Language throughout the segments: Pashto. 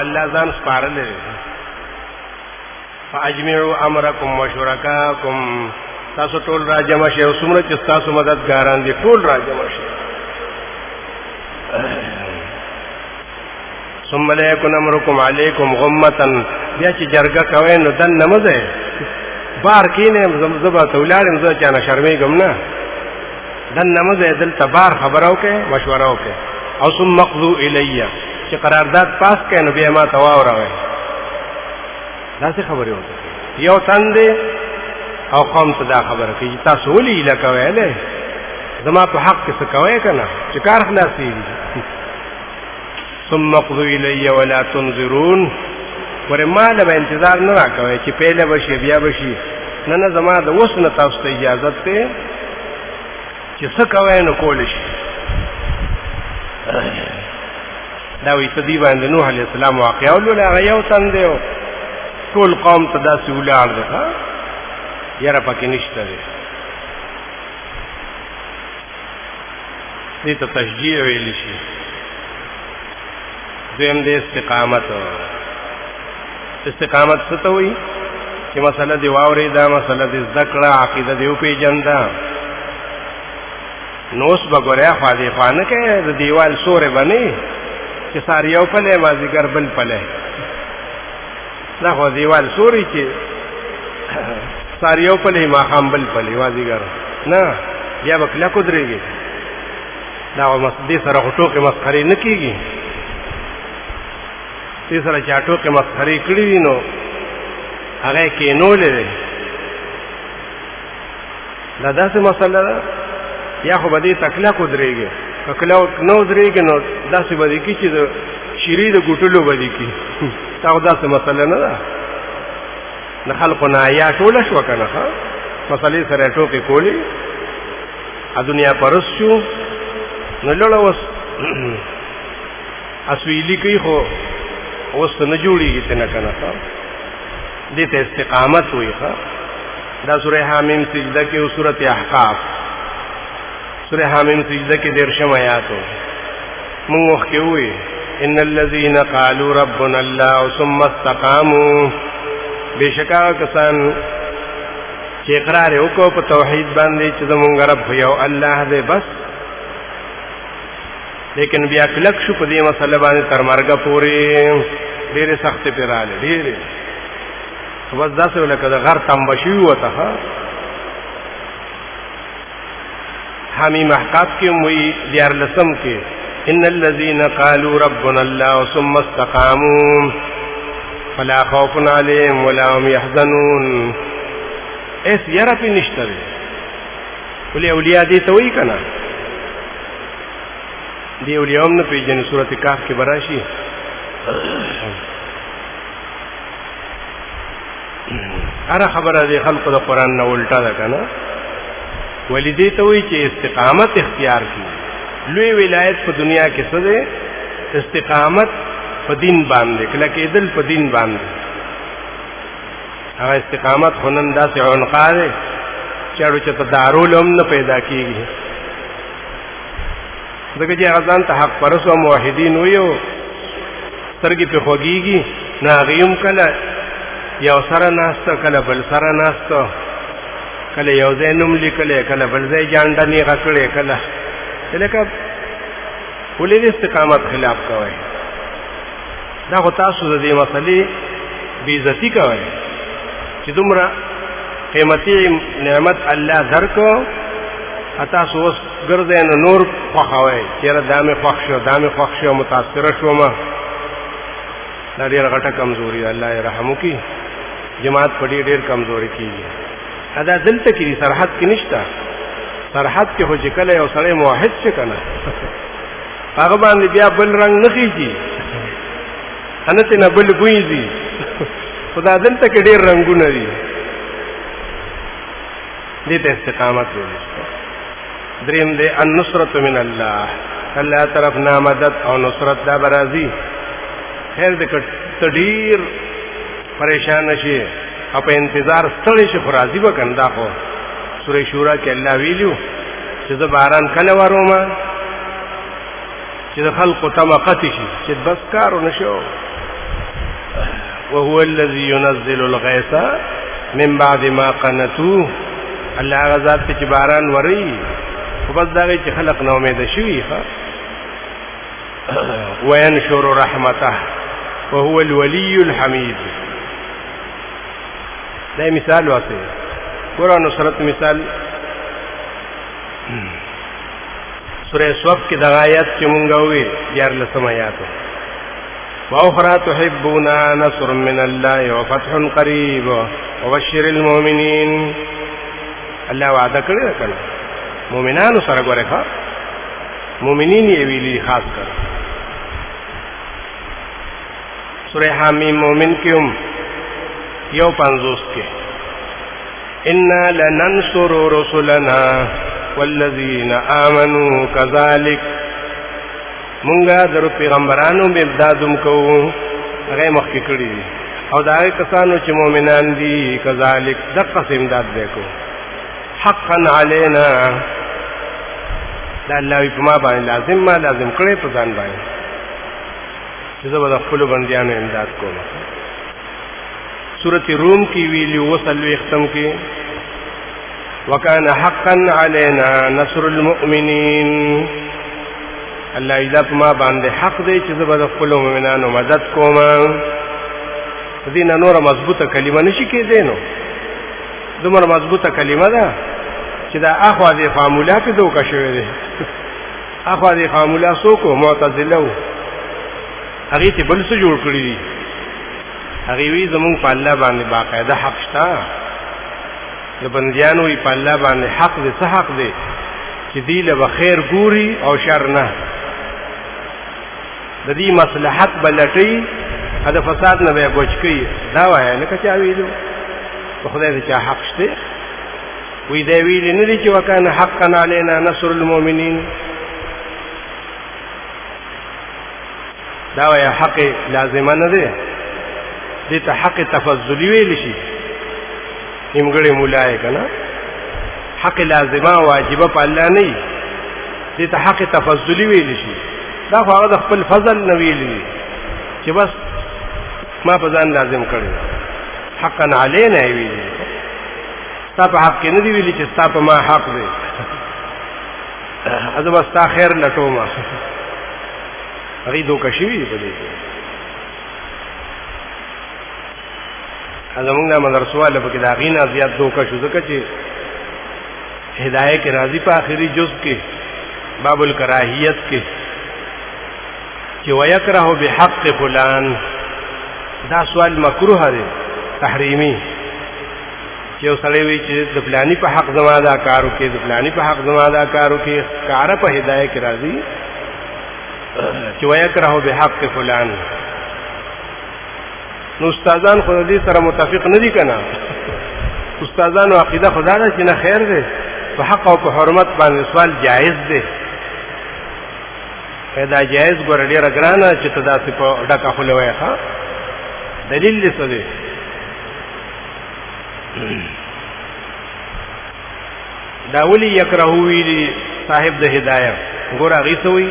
الله ځان سپارلې فاجمعوا امرکم وشرکاکم تاسو ټول را جمع شئ او څومره چې تاسو مددګاران دي ټول را جمع شئ ثم لا يكن امركم عليكم غمة بیا چې جرګه کوي نو دن نمځه بار کینه زبا تولارم زه چانه شرمېږم نه دن نمځه دل تبار خبرو کې مشوره وکړه او ثم مقضوا الیه چې قرارداد پاس کړي نو بیا ما تواوروي دا څه خبره وته یو تند او قوم ته دا خبره کوي تاسو ولې لکوي له زما په حق کې څه کوي کنه چې کار خلاصي ثم مقضوا الیه ولا تنظرون ورما له انتظار نه راکوي چې پیله بشي بیا بشي نه زما د اوس نه تاسو ته اجازه ته چې څه کوي نو کول شي دا وی تدی باندې نوح علیہ السلام واقعا ولله غيو تندو ټول قوم ته داسې ولار ده یاره پکې نشته ده دې ته تشجیع ویل شي دویم دې استقامت څه ته وایي چې مسله دی واوري دا مسله دی ذکر عقیده دی په جندا نوس بګوریا خاله خانه کې د دیوال سورې باندې چې ساریو په له مازیګر بل پله دا خو دیوال سوري چې ساریو په له ما خام بل پله مازیګر نه بیا بکلا کو درېږي دا مسجد سره هټو کې مسخري نه کیږي دې سره چاټو کې مسخري کړی نو هغه کې نو لري دا داسې مسله ده یا خو باندې تکلا کو درېږي کله نو درېږي نو داسې باندې کې چې شری د ګټلو باندې کې دا داسې مسله نه ده د خلکو نه یا ټول شو کنه ها مسلې سره ټوکې کولی ا دنیا پرس شو نو لړ اوس اسویلی کوي خو اوس نه جوړیږي څنګه کنه ها دې ته استقامت وي ها دا سورہ حامیم سجده کې او سورۃ احقاف سورہ حامیم سجده کې 13 آیاتو موږ وخت وي ان الذين قالوا ربنا الله ثم استقاموا بشکا کسان چې اقرار وکړو په توحید باندې چې زمونږ رب یو الله دې بس لیکن بیا کلک شو په دې مسله باندې تر مرګ پورې ډېرې سختې پیراله ډېرې بس داسې ولکه د غر تنبشي وته حمیم احقاف کې وی 14 کې ان الذين قالوا ربنا الله ثم استقاموا فلا خوف عليهم ولا هم يحزنون اس یره په نشته ولې اولیاء دې ته وی کنه دی اولیاء هم په جن سورۃ کهف کې براشي اره خبره دې خلق د قران نه الټا ده کنه ولې ته وی چې استقامت اختیار کړي لوی ولایت په دنیا کې څه ده استقامت په دین باندې کله کې دل په دین باندې هغه استقامت خنن داسې عنقاده چاړو چې تدارول هم نه پیدا کیږي دغه چې اذان ته حق پرسو موحدین ویو سترګې په خوږیږي ناغیم کله یو سره ناسته کله بل سره ناسته کله یو زینم لیکله کله بل ځای جانډه نه غکړې کله لکه ولې استقامت خلاف کوي دا خو تاسو د دې مسلې بې عزتي کوي چې دومره قیمتي نعمت الله درکو تاسو اوس ګرځئ نو نور خوښوئ چېرې دا مې خوښ شو متاثره شوم دا ډېره غټه کمزوري ده الله یې رحم وکړي جماعت په ډېر کمزوري کېږي دا دلته کې سرحد کې نشته سرحد کې خو چې کله یو سړی موحد شي که نه هغه باندې بیا بل رنګ نه خېږي انته نه بل بوی دي خدا دلته کې ډېر رنگونه دي دې ته استقامت وایي دریم دې النصرت من الله الله طرف نه مدد او نصرت دا برازي خیر دې ډېر پریشان شي او په انتظار ستړي شي راضي وکندا خو سورې شورا کې الله ویلو چې د باران کله وروما چې د خلقو طبقات شي چې بس کارو نشو وهو الذي ينزل الغيث من بعد ما قنطوا الله غزاد چې باران وري خو بس دا چې خلق نو امید شوي ښه وينشر رحمته وهو الولي الحميد. دا مثال واسه قرآن نصرت مثال سورہ صف کی دا آیات چې مونږ وې 14 آیات واخرى تحبون نصر من الله وفتح قريب وبشر المؤمنين. الله وعده کړی کنه مؤمنانو سره ګوره ښا مؤمنین یې ویلي خاص کر سورہ حامیم مومن کې هم 150 کې انا لننصر رسلنا والذین آمنوا كذلك مونږه در پیغمبرانو امدادوم کوو هغه مخکې کړی او دا کسانو چې مؤمنان دي كذلك دغه امداد وکړو حقا علينا دا الله په ما باندې لازم کړی په ځان باندې چې زه به خپل بندیانو امداد کوم. سورۃ روم کی ویلی وصلو ختم کی وکانه حقا علینا نصر المؤمنین. الله اذا ما باندې حق دی چې زه به خپل مؤمنانو مدد کوم. دین نور مضبوطه کلمه نشي کېدای نو دومره مضبوطه کلمه ده چې دا اخوا دې فارمولا په دوکه شوی دی. اخوا دې فارمولا څوک معتزله هغه ته بل څه جوړ کړی دي. هغه وی زمون په الله باندې باقاعده حق شته د بندیانو په الله باندې حق دې څه حق دې چې دی له خیر ګوري او شر نه د دې مصلحت بلټي دا فساد نه به بچ کی. دا وایي لکه چا ویلو په خدای دې چا حق شته وی دی ویل نه دي چې وکانه حقا علینا نصر المؤمنین. دا وایي حق لازمه نه دی دې ته حق تفضلی ویل شي نیمګړی مولای کنه حق لازمه واجبه په الله نه دې ته حق تفضلی ویل شي. دا خو هغه خپل فضل نه ویلی چې بس ما په ځان لازم کړی حقا علینا ویلی ستا په حق کې نه دی ویلی چې ستا په ما حق دی از بس تا خیر لټوم هغه دوکه شوی دی په دې کې. زمونږ مدرسو والا په کې د هغې نه زیات دوکه شو ځکه چې هدایه کې راځي په آخري جز کې باب الکراهیت کې چې ویکره بحق فلان. دا سوال مکروه دی تحریمی چې یو سړی وي چې د فلانی په حق زما دا کار وکړي د فلانی په حق زما دا کار وکړي کاره په هدایه کې راځي چې ویکره بحق فلان. نو استادان خو دې سره متفق نه دي کنه. استادانو عقیده خدا ده چې نه خیر دی په حق او په حرمت باندې سوال جایز دی. دا جایز ګور ډیره ګرانه چې ته داسې په ډکه خوله وایې ښه دلیل دې څه دی؟ دا ولي یکرهو ویلي صاحب د هدایه ګور هغې څه وایي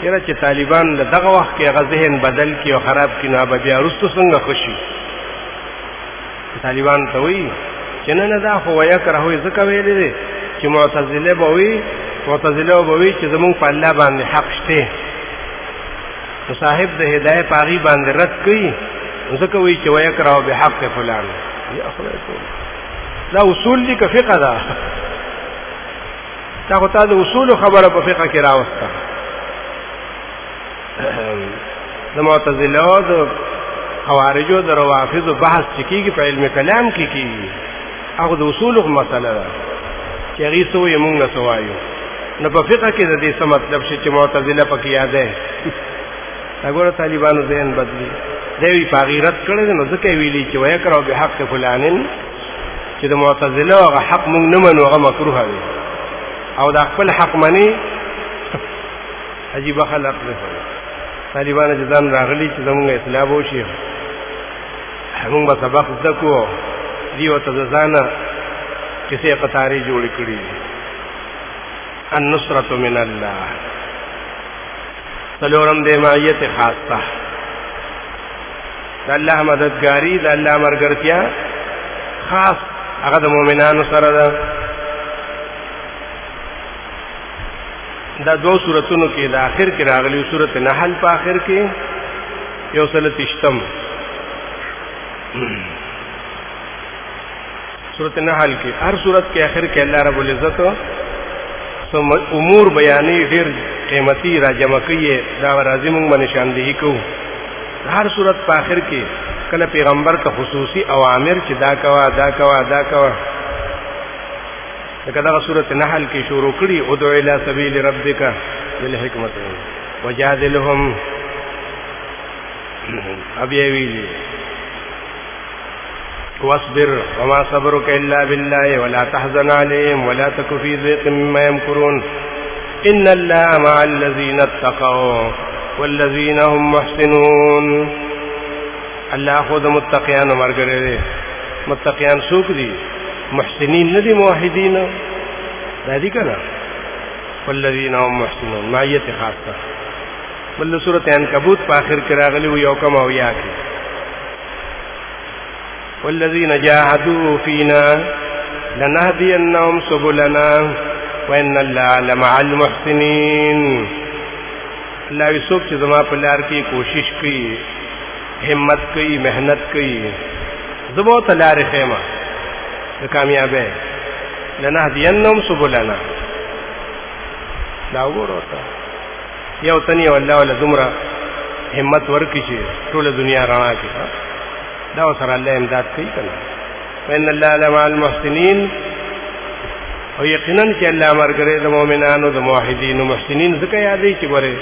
یره چې طالبان له دغه وخت کې هغه ذهن بدل کړي او خراب کړي نو به بیا وروسته څنګه ښه شي. طالبان ته وایي چې نه دا خو ویکرهو یې ځکه ویلی دی چې معتزله به وایي چې زمونږ په الله باندې حق شته نو صاحب د هدایه په هغې باندې رد کوي نو ځکه وایي چې ویکرهو بحق فلان. یا خدای ټول دا اصول دي که فقه ده؟ تا خو تا د اصولو خبره په فقه کې راوسته. د معتزله د خوارجو د روافضو بحث چې کېږي په علم کلام کې کېږي هغه د اصولو مسله ده چې هغې څه وایي مونږ نه څه وایو. نو په فقه کې د دې څه مطلب شي چې معتزله پکې یاده دا ګوره طالبانو ذهن بدلي دی وی په هغې رد کړی دی نو ځکه یې ویلي چې ویکرهو بحق فلانین چې د معتزله هغه حق مونږ نه منو هغه مکروه دی او دا خپل حق مني عجیبه خلق دی. طالبانو چې ځان راغلي چې زمونږ اصلاح به وشي مونږ به سبق زده کړو دي ورته د ځانه کیسې قطارې جوړې کړي. النصرة من الله څلورم د معیت خاصه د الله مددګاری د الله مرګرتیا خاص هغه د مؤمنانو سره ده. دا دو سورتونو کې د آخر کې راغلی سورت نحل په آخر کې یو سل تشتم سورت نحل کې هر سورت کې آخر کې الله رب العزت امور بیانې ډېر قیمتي را جمع کوي. دا راځي موږ باندې نشاندهي کوو. هر صورت په آخر کې کله پیغمبر ته خصوصي اوامر چې دا کوا دا کوا دا کوا. لکه دا سورۃ نحل کې شروع کړي ادع الی سبیل ربک بالحکمت وجادلهم ابي ویلي واصبر وما صبرك الا بالله ولا تحزن عليهم ولا تك في ضيق مما يمكرون ان الله مع الذين اتقوا والذين هم محسنون. الله خود متقیان مرګره دي. متقیان څوک دي؟ محسنین نه دي موحدین دا دي کنه. والذین هم محسنون معیت خاصه. بل سورۃ عنکبوت په اخر کې راغلی یو کم او یا کې والذین جاهدوا فینا لنهدینهم سبلنا وان الله لمع المحسنین. الله یوسف چې زما په لار کې کوشش کوي همت کوي مهنت کوي زبو ته لارې خیمه د کامیابی لنهدینهم سبلنا. دا وګوره یو تنی والله ولا دومره همت ورکړي چې ټول دنیا رڼا کړي. دا سره الله امداد کوي کنه. وان الله لمع المحسنین او یقینا چې الله مرګره د مؤمنانو د موحدینو محسنین ځکه یادې چې ګوره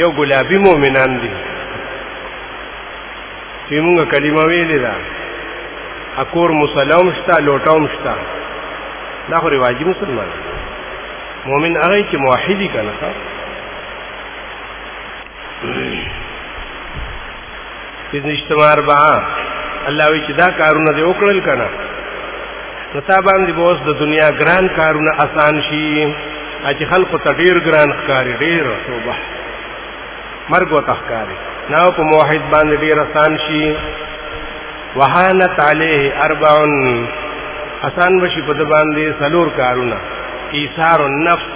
یو ګلابي مؤمنان دي چې موږ کلمه ویلې ده اکور مسلم شتا لوټوم شتا دا خو واجب مسلمان مؤمن هغه چې موحدی کنه. اذن اجتماع اربعه الله وی چې دا کارونه دی وکړل کنه نو تا باندې بوس د دنیا ګران کارونه آسان شي. چې خلق ته ډیر ګران ښکاری ډیر توبه مرګ او تخکاری نو په موحد باندې ډیر آسان شي. وهانت علیه اربع آسان بشي په باندې سلور کارونه ایثار النفس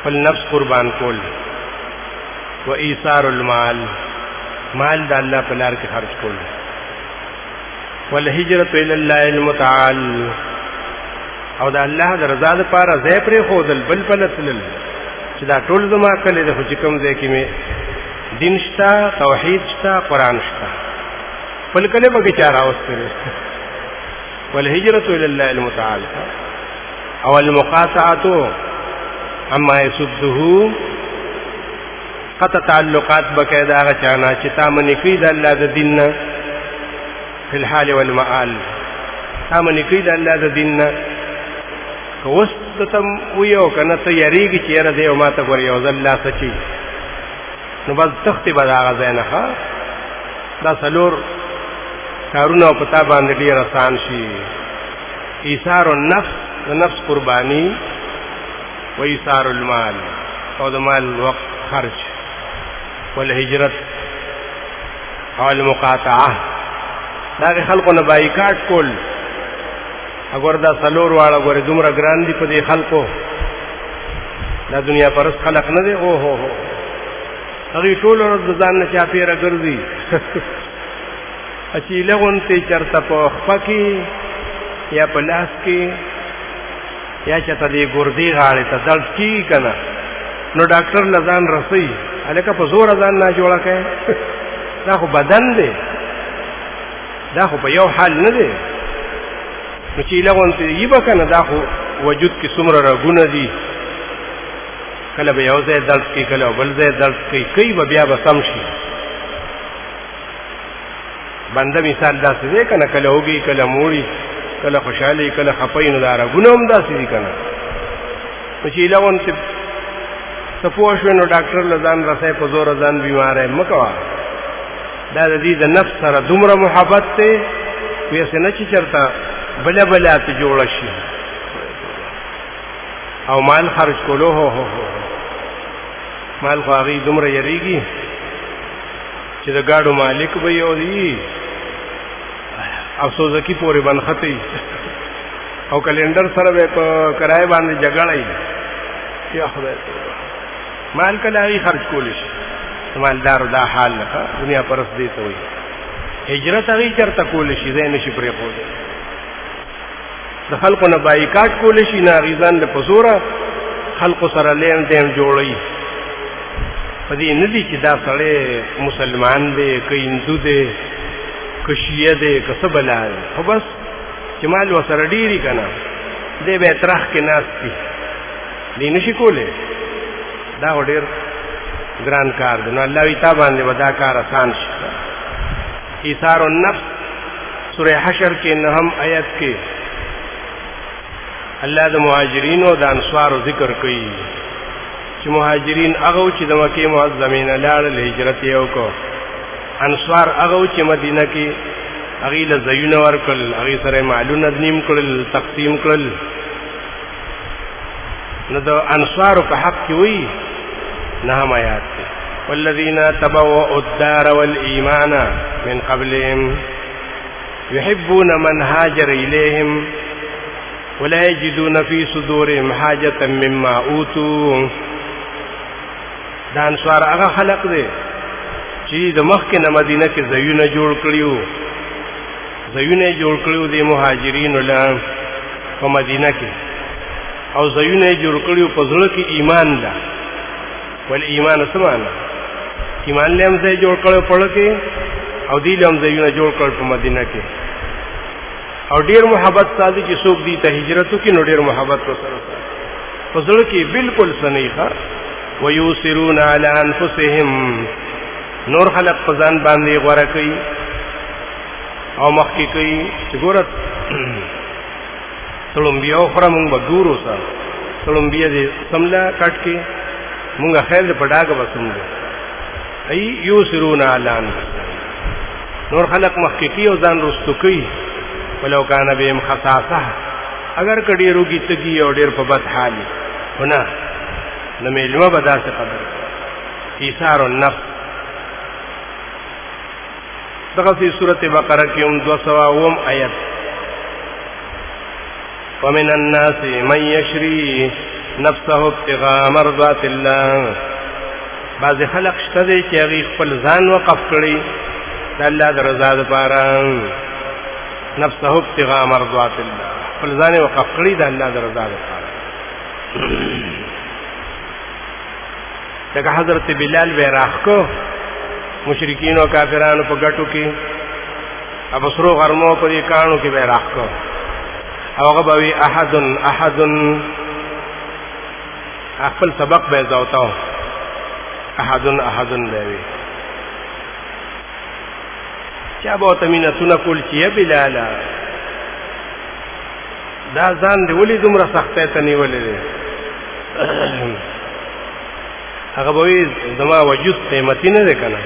فالنفس قربان کول و ایثار المال مال د الله په لار کې خرج کول والهجرة الى الله المتعال او د الله د رضا لپاره ځای پرې خودل بل پلتل چې دا ټول زما کله د حکم ځای کې مې دین شتا توحید شتا قران شتا بل کله به چاره اوسره. والهجرة الى الله المتعال او المقاطعه اما يسده قطع تعلقات بقاعده هغه چانا چې تامن کوي د الله د دین په الحال والمآل تامن کوي د الله د دین کوستم ویو کنه ته یریږي چې را دی او ماته ګور یو ځل لا سچي نو بس تختی به هغه ځای نه دا سلور کارونه په تا باندې ډیر آسان شي. ایثار النفس د نفس قربانی و ایثار المال او د مال وقت خرج والهجرت او المقاطعه دا خلقو نه بایکاټ کول. اگر دا سلور واړه غوري دومره ګران دي په دې خلقو دا دنیا پرس خلق نه دي. او هو هغه ټول ورځ ځان نه چا پیره ګرځي اچي لغون ته چرته په خپکی یا په لاس کې یا چته دې ګردي غاړه ته درد کی کنه نو ډاکټر لزان رسي الکه په زور ځان نه جوړه کوي. دا خو بدن دی دا خو په یو حال نه دی نو چې لغون ته یبه کنه دا خو وجود کې څومره راګونه دي کله به یو ځای درد کوي کله بل ځای درد کوي به بیا به سم شي. بنده مثال داسې دی کنه کله وږي کله موړي کله خوشحالي کله خپای نو دا راګونه هم داسې دي کنه نو چې لغون ته سپوږ نو ډاکټر لزان رسې په زور ځان بیمار مکوا دا د دې د نفس سره دومره محبت ته وې څنګه چې چرتا بلا بلا ته جوړ شي او مال خرج کولو هو مال خو هغه دومره یریږي چې د ګاډو مالک به یو دی افسوس کی پورې بنختی او کلندر سره به په کرای باندې جګړای یا خدای مال کله خرج کول شي مالدار دا حال نه دنیا پرست دی ته وي هجرت هغه چرته کول شي زین شي پرې خو د خلکو نه بایکاټ کول شي نه غیزان له پزورا خلکو سره لین دین جوړي پدې نه دي چې دا سړی مسلمان دی که هندو دی که شیعه دی که څه بلا دی خو بس چې مال وسره ډیری کنه دې به ترخ کې ناشتي دې نشي کوله دا ډېر ګران کار دی نو الله وی تا باندې ودا کار آسان شي ایثار النفس سورہ حشر کې نهم آیت کې الله د مهاجرین او د انصار ذکر کوي چې مهاجرین هغه چې د مکه معظمه نه لاړل هجرت یې وکړ انصار هغه چې مدینه کې هغه له زیونه ورکل هغه سره مالونه نیم کړل تقسیم کړل نو د انصار په حق کې وی نهم آیات کې والذین تبوؤوا الدار والایمان من قبلهم يحبون من هاجر الیهم ولا يجدون في صدورهم حاجة مما اوتوا دا انصار هغه خلق دي چې د مخکې نه مدینه کې ځایونه جوړ کړیو د مهاجرین له په مدینه کې او ځایونه جوړ کړیو په زړه کې ایمان لا ول ایمان سمانه ایمان له هم ځای جوړ کړو په لکه او دی له هم ځایونه جوړ کړ په مدینه کې او ډیر محبت ساتي چې څوک دی ته هجرت کوي نو ډیر محبت وسره په زړه کې بالکل سنیخه ويوسرون على انفسهم نور خلق پزان باندې غوړه کوي او مخکې کوي چې ګورت تلمبیا خورا مونږ بدورو سره تلمبیا دې سملا کټ کې مونږ خیر په ډاګه وسومو ای یوسرون علی انفسهم نور خلق مخکې کوي او ځان رستو کوي ولو کان بهم خصاصه اگر کډی روګی تګي او ډیر په بد حالي ونه نو مېلمه به داسې قدر ایثار النفس دغه په سورته بقره کې هم 200 آیت ومن الناس من يشري نفسه ابتغاء مرضات الله بعض خلق شته دي چې هغه خپل ځان وقف کړي د الله د رضا لپاره نفسه ابتغاء مرضات الله خپل ځان وقف کړي د الله د رضا لپاره دغه حضرت بلال به راخکو مشرکین او کافرانو په ګټو کې ابصرو غرمو په دې کانو کې به راخکو هغه به وی احد خپل سبق به زاوتاو احد به وی چا به تمینه تونه کول چې بلال دا ځان دی ولې دومره سخته ته نیولې هغه به زما وجود قیمتي نه ده کنه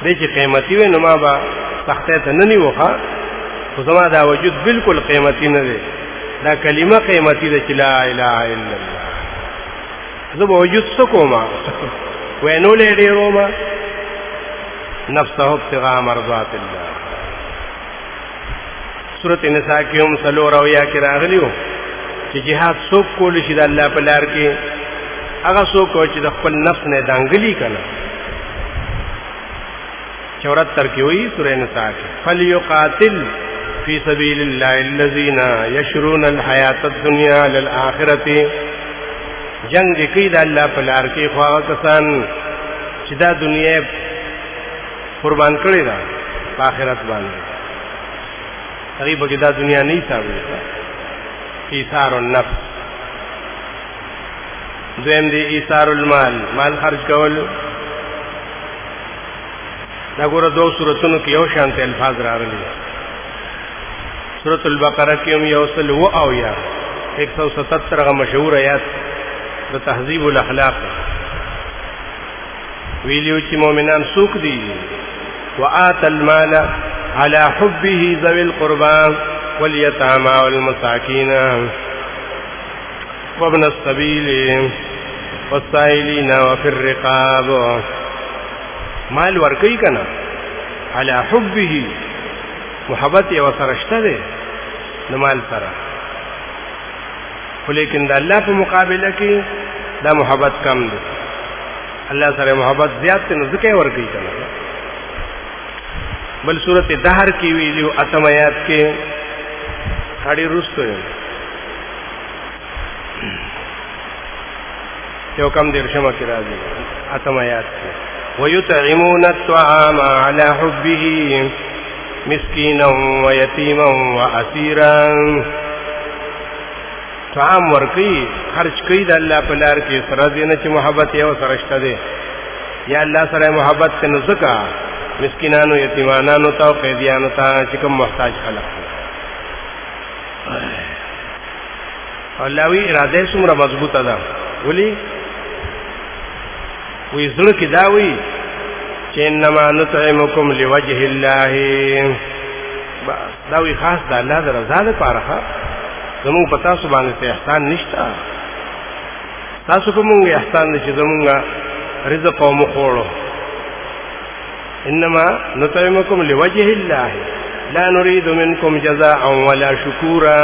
دې چې قیمتي وي نو ما به سخته ته نه نیوخه خو زما دا وجود بالکل قیمتي نه ده دا کلمه قیمتي ده چې لا اله الا الله زه به وجود څه کومه وینو لري روما نفسه ابتغاء مرضات الله سورۃ النساء کې هم سلو راویا کې راغلیو چې جهاد څوک کول شي د الله په لار کې هغه څوک چې د خپل نفس نه دانګلی کړي 74 کې وایي سورۃ النساء کې فليقاتل فی سبیل الله الذين يشرون الحیات الدنیا للآخرة جنگ دې کوي د الله په لار کې خو هغه کسان چې دا دنیا قربان کړی دا په آخرت باندې هغه به دا دنیا نه حسابي ایثار النفس دویم دی ایثار المال مال خرج کول دا ګوره دو سورتونو کې یو شانته الفاظ راغلي سورۃ البقره کې هم یو سل و او یا 177 غو مشهور آیات د تهذیب الاخلاق ویلیو چې مؤمنان سوق دي وآت المال على حبه ذوي القربى واليتامى والمساكين وابن السبيل والسائلين وفي الرقاب مال ورکی کنا علی حبه محبت یو سرشته ده د مال سره، ولیکن د الله په مقابله کې دا محبت کم ده. الله سره محبت زیات نو ځکه ورکی کنا. بل سورۃ دهر کې ویلو اتم آیات کې اړې رستو یو کم درشمه کې راځي اتم آیات کې وَيُطْعِمُونَ الطَّعَامَ عَلَى حُبِّهِ مِسْكِينًا وَيَتِيمًا وَأَسِيرًا. طعام ورکی خرج کوي د الله په لار کې سره دینه چې محبت یو سره شته دی یا الله سره محبت ته نو ځکه مسکینانو یتیمانانو ته او قیدیانو ته چې کوم محتاج خلق الله وی اراده څومره مضبوطه ده. ولی وی زړه کې دا وی چې انما نطعمکم لوجه الله، دا وی خاص د الله د رضا لپاره. زموږ په تاسو باندې احسان نشته، تاسو کوم احسان نشي زموږ رزق او مخوړو. انما نطعمکم لوجه الله لا نريد منكم جزاء ولا شکورا.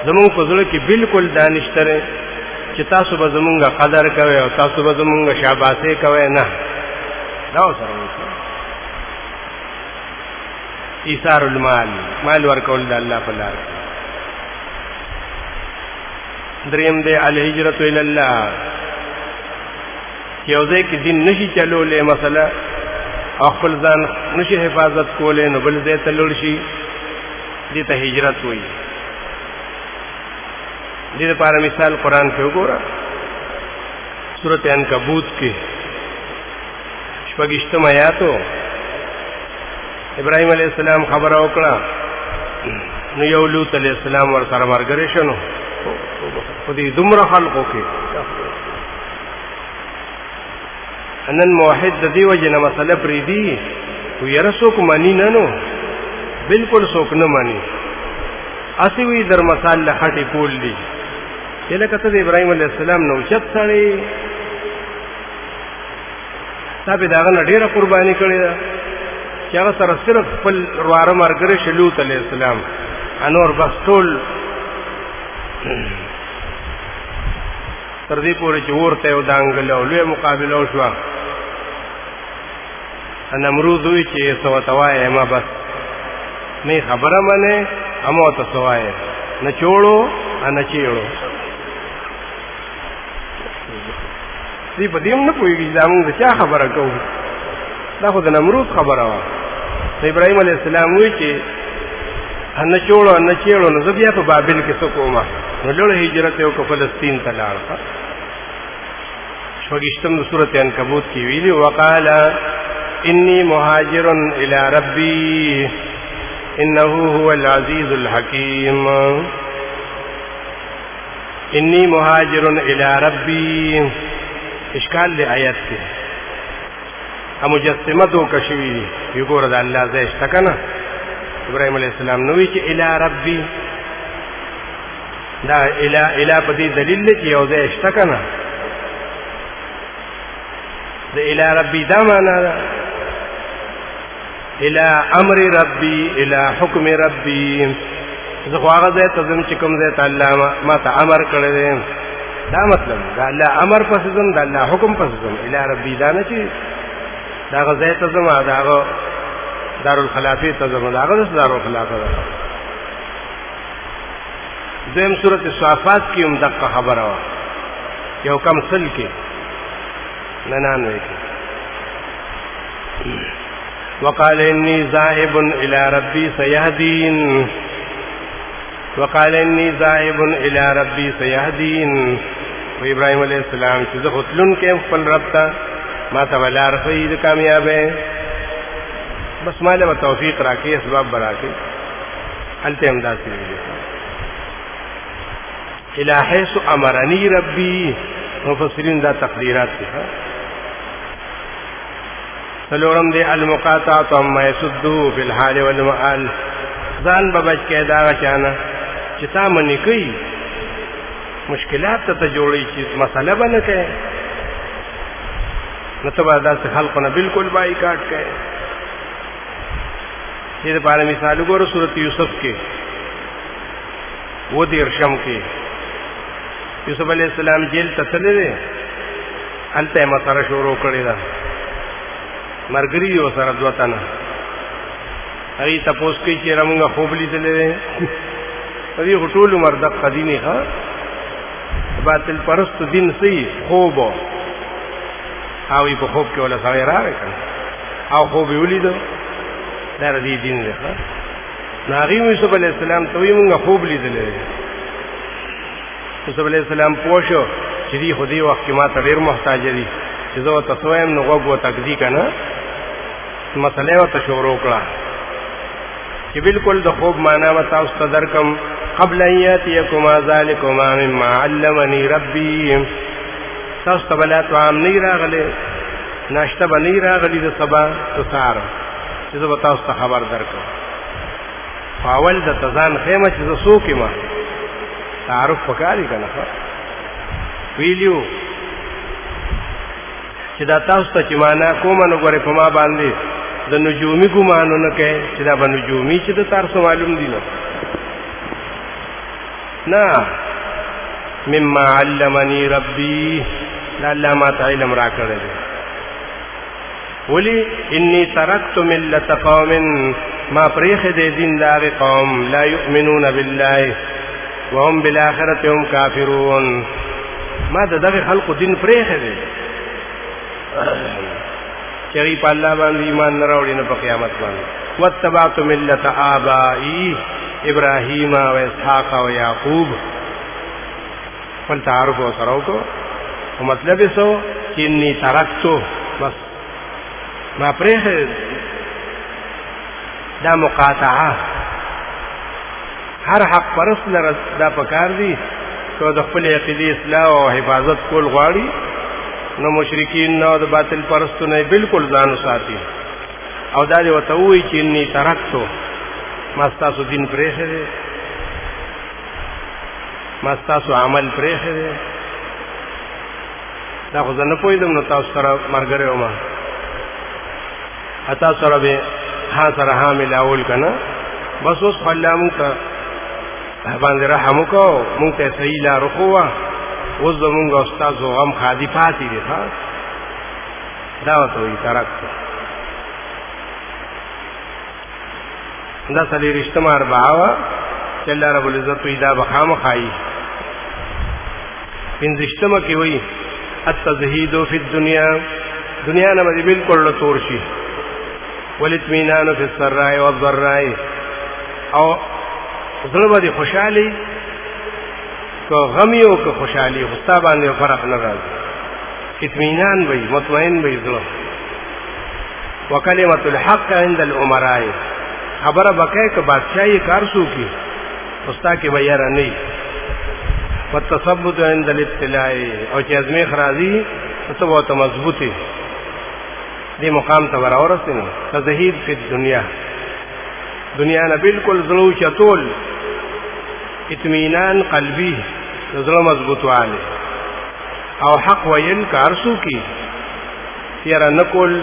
زموږ په زړه کې بالکل دانشتره چې تاسو به زمونږ قدر کوئ او تاسو به زمونږ شاباسي کوئ، نه، دا سره وکړئ. ایثار المال، مال ورکول د الله په لار. دریم دی الهجرت الی الله، یو ځای کې دین نشي چلولې مسله او خپل ځان نشي حفاظت کولې نو بل ځای ته لور شي، دې ته هجرت وایي. دې لپاره مثال قرآن کې وګوره، سورۃ عنکبوت کې 28 آیاتو ابراهیم علیہ السلام خبره وکړه، نو یو لوط علیہ السلام ور سره مرګري شنو په دې دومره خلقو کې. انن موحد د دې وجه نه مسله پری دی و یره څوک مانی نه، نو بالکل څوک نه مانی. اسی وی در مسال له خټې کول دي چې لکه ته د ابراهیم علیہ السلام نو چت سړی تا به داغه نه ډیره قرباني کړې ده چې هغه سره صرف خپل ورواره مرګري شو لوط علیہ السلام، انور بس ټول تر دې پورې چې ورته یو دانګل او لوی مقابله وشوه. نمرود وی چې سو توای ما بس نه خبره منه امو ته سوای نه چوړو ان چیړو. دې په دې نه پوهیږي دا موږ څه خبره کوو، دا خو د نمرود خبره وه. ابراهیم علیہ السلام وی چې ان چوړو ان چیړو نو بیا په بابل کې څه کومه، نو لوړ هجرت یو کو فلسطین ته لاړ. شوګشتم د سورۃ عنکبوت کې ویلي وقال انی مهاجر الی ربی انه هو العزیز الحکیم. انی مهاجر الی ربی اشکال له آیات کې مجسمه تو کشوی یو ګور د الله زې شتکنه. ابراهیم علیہ السلام نو وی چې الی ربی دا الی په دې دلیل چې یو ځای شته کنه، د الی ربی دا معنا ده الی امر ربی الی حکم ربی. زه خو هغه ځای ته ځم چې کوم ځای ته الله ما ته امر کړی دی، دا مطلب دا الله امر پسې ځم، دا الله حکم پسې ځم. الی ربی دا نه چې دا هغه ځای ته ځم، دا هغه دارالخلافه ته ځم، دا هغه دارالخلافه ده. دویم سورۃ الصافات کی هم دقه خبره وه، یو کم سل کې 99 کې وقال انی ذاهب الی ربی سیهدین، وقال انی ذاهب الی ربی سیهدین. و ابراهیم علیہ السلام چې زه خپلون کې خپل رب ته ما ته ولار خې د کامیابې، بس ماله توفیق راکې اسباب براکې هلته هم داسې ویلي الى حيث امرني ربي. مفسرین دا تقدیرات دي. سلورم دی المقاطعة عما يسده في الحال والمآل، ځان به بچ کې دا چانه چې تا منې کوي مشکلات ته جوړي چې مسله بنه کوي، نو ته به داسې خلقو نه بالکل بایکاټ کوې. دې دپاره مثال وګوره سورت یوسف کې 20 کې یوسف علیہ السلام جیل ته تللی دی، هلته یې مسره شروع کړې ده. ملګري دي ورسره 2 تنه. هغې تپوس کوي چې یاره مونږ خوب لیدلی دی. دې خو ټول عمر دقه دیني ښه باطل پرست دین څه خوب او په خوب کې ولا سړی راغی که نه او خوب یې ولیده دا د دې دین دی ښه. نو هغې یوسف علیه السلام ته وایي مونږ خوب لیدلی دی. یوسف علیه السلام پوه شو چې دې خو دې وخت کې ما ته ډېر محتاجه دي چې زه ورته څه وایم نو غوږ ورته ږدي که نه. مسله یې ورته شروع کړه چې بالکل د خوب معنا به تاسو ته درکم. قبل ان یاتیکما ذلکما مما علمنی ربی، تاسو ته به لا طعام نه راغلی، ناشته به نه راغلی د سبا د سهار چې زه به تاسو ته خبر درکړم. خو اول درته ځان ښیمه چې زه څوک یم، تعارف پکار دی که نه. ویلیو چې دا تاسو ته چې معنا کومه نو ګورې په ما باندې د نجومي ګمانو نه کوې چې دا به نجومي چې د تاسو معلوم دي نو نه. مما علمنی ربی، دا الله ما ته علم را کړی دی. ولی انی ترکت ملت قوم، ما پریښی دی دین د هغې قوم لا یؤمنون بالله وهم بالآخرة هم کافرون. ما د دغې خلقو دین پریښی دی چې هغوی په الله باندې ایمان نه راوړي نه په قیامت باندې. واتبعت ملت آبائی ابراهیم و اسحاق و یعقوب. خپل تعارف ورسره وکړو او مطلب یې څه چې انی ترکتو، بس ما پرېښې. دا مقاطعه هر حق پرست لره دا پکار دي که د خپل عقیدې اصلاح او حفاظت کول غواړي نو مشرکین نه د باطل پرستو نه بالکل ځان وساتي او دا دې ورته ووایي چې انی ترکتو، ما ستاسو دین پرېښی دی، ما ستاسو عمل پرېښی دی. دا خو زه نه پوهېدم نو تاسو سره ملګری وم، تاسو سره به ها سره ها ملاول که نه. بس اوس خو الله مونږ ته باندې رحم وکړو، مونږ ته صحیح لار وښووه. اوس زمونږ او ستاسو غم خادي پاتې دی ښه. دا ورته وایي ترکتو. دا څلېرویشتمه اربعه وه چې الله رب العزت وایي دا به خامخا وي. 15مه کې وایي التزهید فی الدنیا، دنیا نه به دې بالکل تور شي. والاطمینان فی السراء والضراء، او زړه به دې خوشحالي که غم یې او که خوشحالي خو ستا باندې فرق نه راځي. اطمینان به وي، مطمئن به وي زړه. وکلمة الحق عند الامراء، خبره بکای که بادشاہی کار سو کی استا کې به یاره نه وي. والتثبت عند الابتلاء، او چې ازمیخ راځي ته به ورته مضبوطې دې مقام ته به راورسې نو. تزهید فی الدنیا، دنیا نه بالکل زړه اوچتول، اطمینان قلبي زړه مضبوطوالی او حق ویل کار سو کی یاره نه کول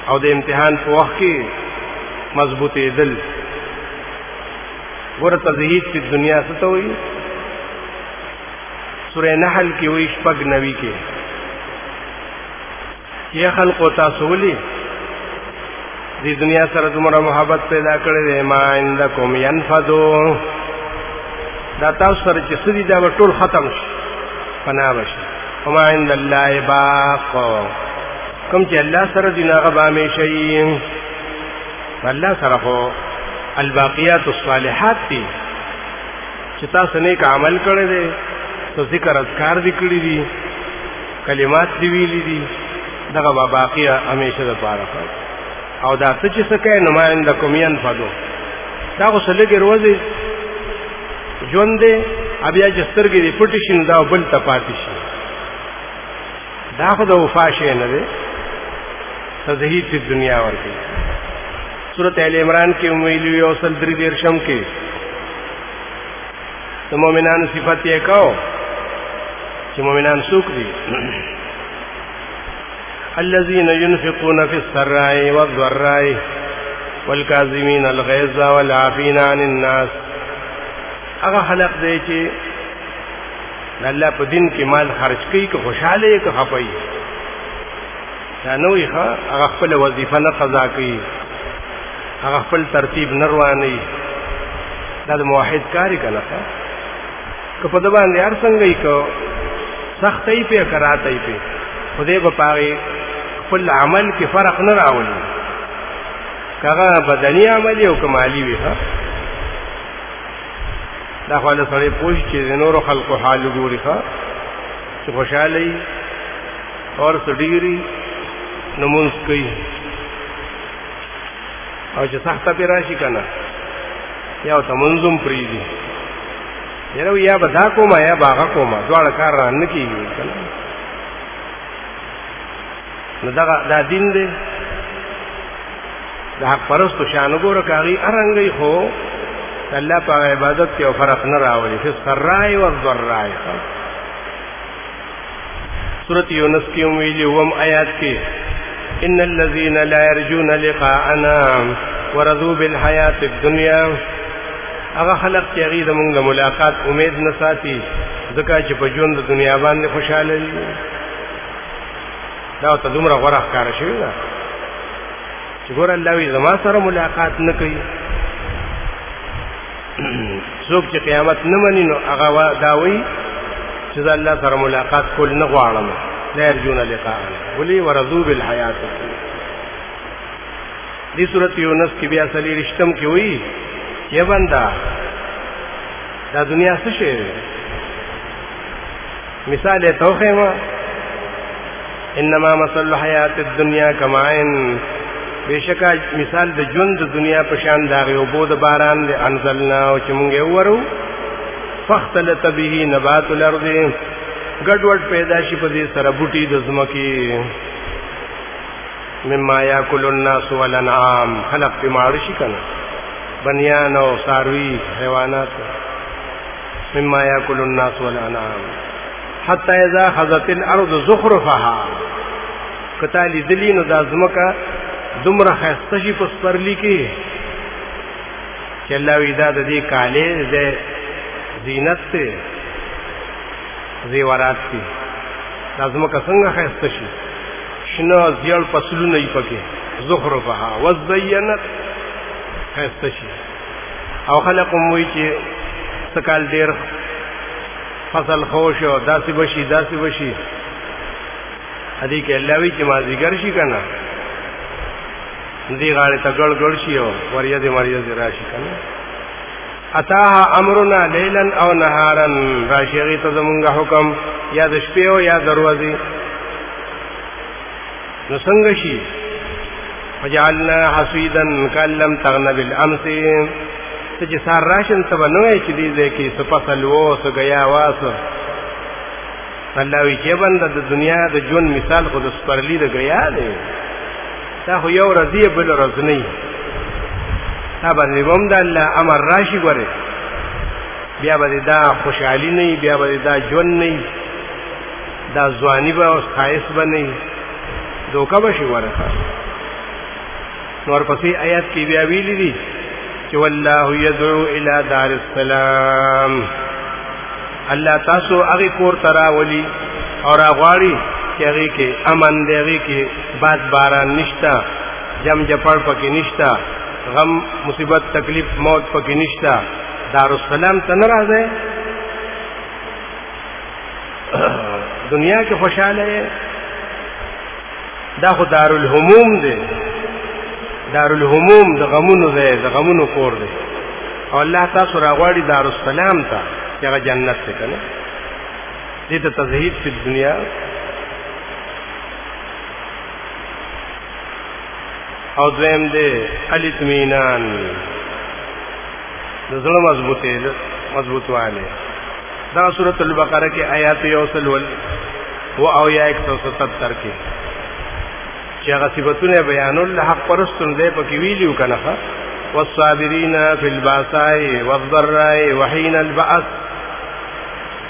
او د امتحان په وخت کې مضبوطېدل. ګوره تزهید فی الدنیا څه ته وایي؟ سورہ نحل کې وایي 96 کې یا خلقو تاسو ولي دې دنیا سره دومره محبت پیدا کړی دی. ما عندکم ینفدو، دا تاسو سره چې څه دي دا به ټول ختم شي، فنا بشي. وما عند الله باق، کوم چې الله سره دي نو هغه به همیشه وي. الله سره خو الباقیات الصالحات دي چې تاسو نیک عمل کړی دی، تو ذکر اذکار دي کړي دي، کلمات دی ویلي دي، دغه به باقیه همیشه دپاره او دا څه چې څه کوې نو ما عندکم ینفدو. دا خو څه لږې روزې ژوند دی، بیا چې سترګې دې پټې شي نو دا بل ته پاتې شي. دا خو د وفا شی نه دی. تزهید فی الدنیا ورکوي. سورت آل عمران کې ویلي یو سل 33 کې د مؤمنانو صفت یې کو چې مؤمنان څوک دي. الذين ينفقون في السراء والضراء والكاظمين الغيظ والعافين عن الناس. هغه خلق دی چې الله په دین کې مال خرج کوي که خوشاله یې که خپه یې، دا نه وي ښه هغه خپله وظیفه نه قضا کوي، هغه خپل ترتیب نه روانوي، دا د موحد کار یې که نه ښه که په ده باندې هر څنګه یې که سخته یې پې که راته یې پې خدای به په هغې خپل عمل کې فرق نه راولي، که هغه بدني عمل یې او که مالي وي ښه دا خو له سړی پوه شي چې د نورو خلقو حال وګوري ښه چې خوشحاله وي اور څه ډېري لمونځ کوي او چې سخته پې راشي که نه یا ورته مونځ هم پرېږدي یاره یا به دا کومه یا به هغه کومه دواړه کار را نه کېږي که نه نو دغه دا دین دی د حق پرستو شان وګوره که هغې ارنګئ خو الله په عبادت کې او فرق نه راولي فی السراء والضراء. سورۃ یونس کې ویلي اوم آیات کې ان الذين لا يرجون لقاءنا ورضوا بالحیاة الدنیا، هغه خلق چې هغې زمونږ د ملاقات امید نه ساتي ځکه چې په ژوند د دنیا باندې خوشحاله وي، دا ورته دومره غوره ښکاره شوې ده چې ګوره الله وایي زما سره ملاقات نه کوي، څوک چې قیامت نه مني نو هغه دا وایي چې زه الله سره ملاقات کول نه غواړم، لا یرجون لقاءنا ولي ورضوا بالحیاة الدنیا. دې سورۃ یونس کې بیا څلېرویشتم کې وایي یا بنده دا دنیا څه شی دی، مثال یې ته وښیم انما مثل الحیاة الدنیا کماء، بېشکه مثال د ژوند د دنیا په شان د هغې اوبو د باران د انزلناه چې مونږ یې وورو فاختلط به نبات الارض، ګډوډ پیدا شي په دې سره بوټي د ځمکې، مما یاکل الناس والانعام، خلق پې ماړه شي که نه بنیان او څاروي حیوانات، مما یاکل الناس والانعام حتی اذا اخذت الارض زخرفها، که تا لیدلي نو دا ځمکه دومره ښایسته شي په سپرلي کې چې الله وایي دا د دې کالې د زینت دی زیورات دي، دا ځمکه څنګه ښایسته شي شنه زیړ فصلونه یې پکې زخرفها وزینت ښایسته شي، او خلق هم وایي چې څه کال ډېر فصل خوش او داسې بشي داسې بشي، هدې کې الله وایي چې مازدیګر شي که نه دې غاړې ته ګړ ګړ شي او وریځې مریځې راشي که نه اتاها امرنا لیلا او نهارا، راشي هغې ته زمونږ حکم یا د شپې او یا د ورځې، نو څنګه شي فجعلنا حصیدا کأن لم تغن بالامس، ته چې سهار راشن ته به نه وایې چې دې ځای کې څه فصل و څه ګیا وه څه، الله وایي چې بنده د دنیا د ژوند مثال خو د سپرلي د ګیا دی، دا خو یو ورځ یې بله ورځ نه وي، تا باندې به هم د الله امر راشي ګورې بیا به دا خوشحالي نه وي، بیا به دا ژوند نه وي، دا ځواني به اوس ښایست به نه وي، دوکه به شي ګوره. نو ورپسې آیات کې بیا ویلي دي چې والله یدعو الی دار السلام، الله تاسو هغې کور ته راولي او راغواړي چې هغې کې امن دی، هغې کې باد باران نشته، جم جپړ پکې نشته، غم مصیبت تکلیف موت پکې نشته، دارالسلام ته نه راځئ، دنیا کې خوشحاله یې، دا خو دارالهموم دی، دارالهموم د غمونو دی، د غمونو کور دی، او الله تاسو راغواړي دارالسلام ته چې هغه جنت دی که نه، دې ته تزهید فی الدنیا او دویم دی الاطمینان، د زړه مضبوطوالی. دا سورۃ البقره کې آیات 177 کې چې هغه صفتونه بیانول حق پرستون دی پکې ویلیو که نه والصابرین فی الباساء والضراء وحین البأس،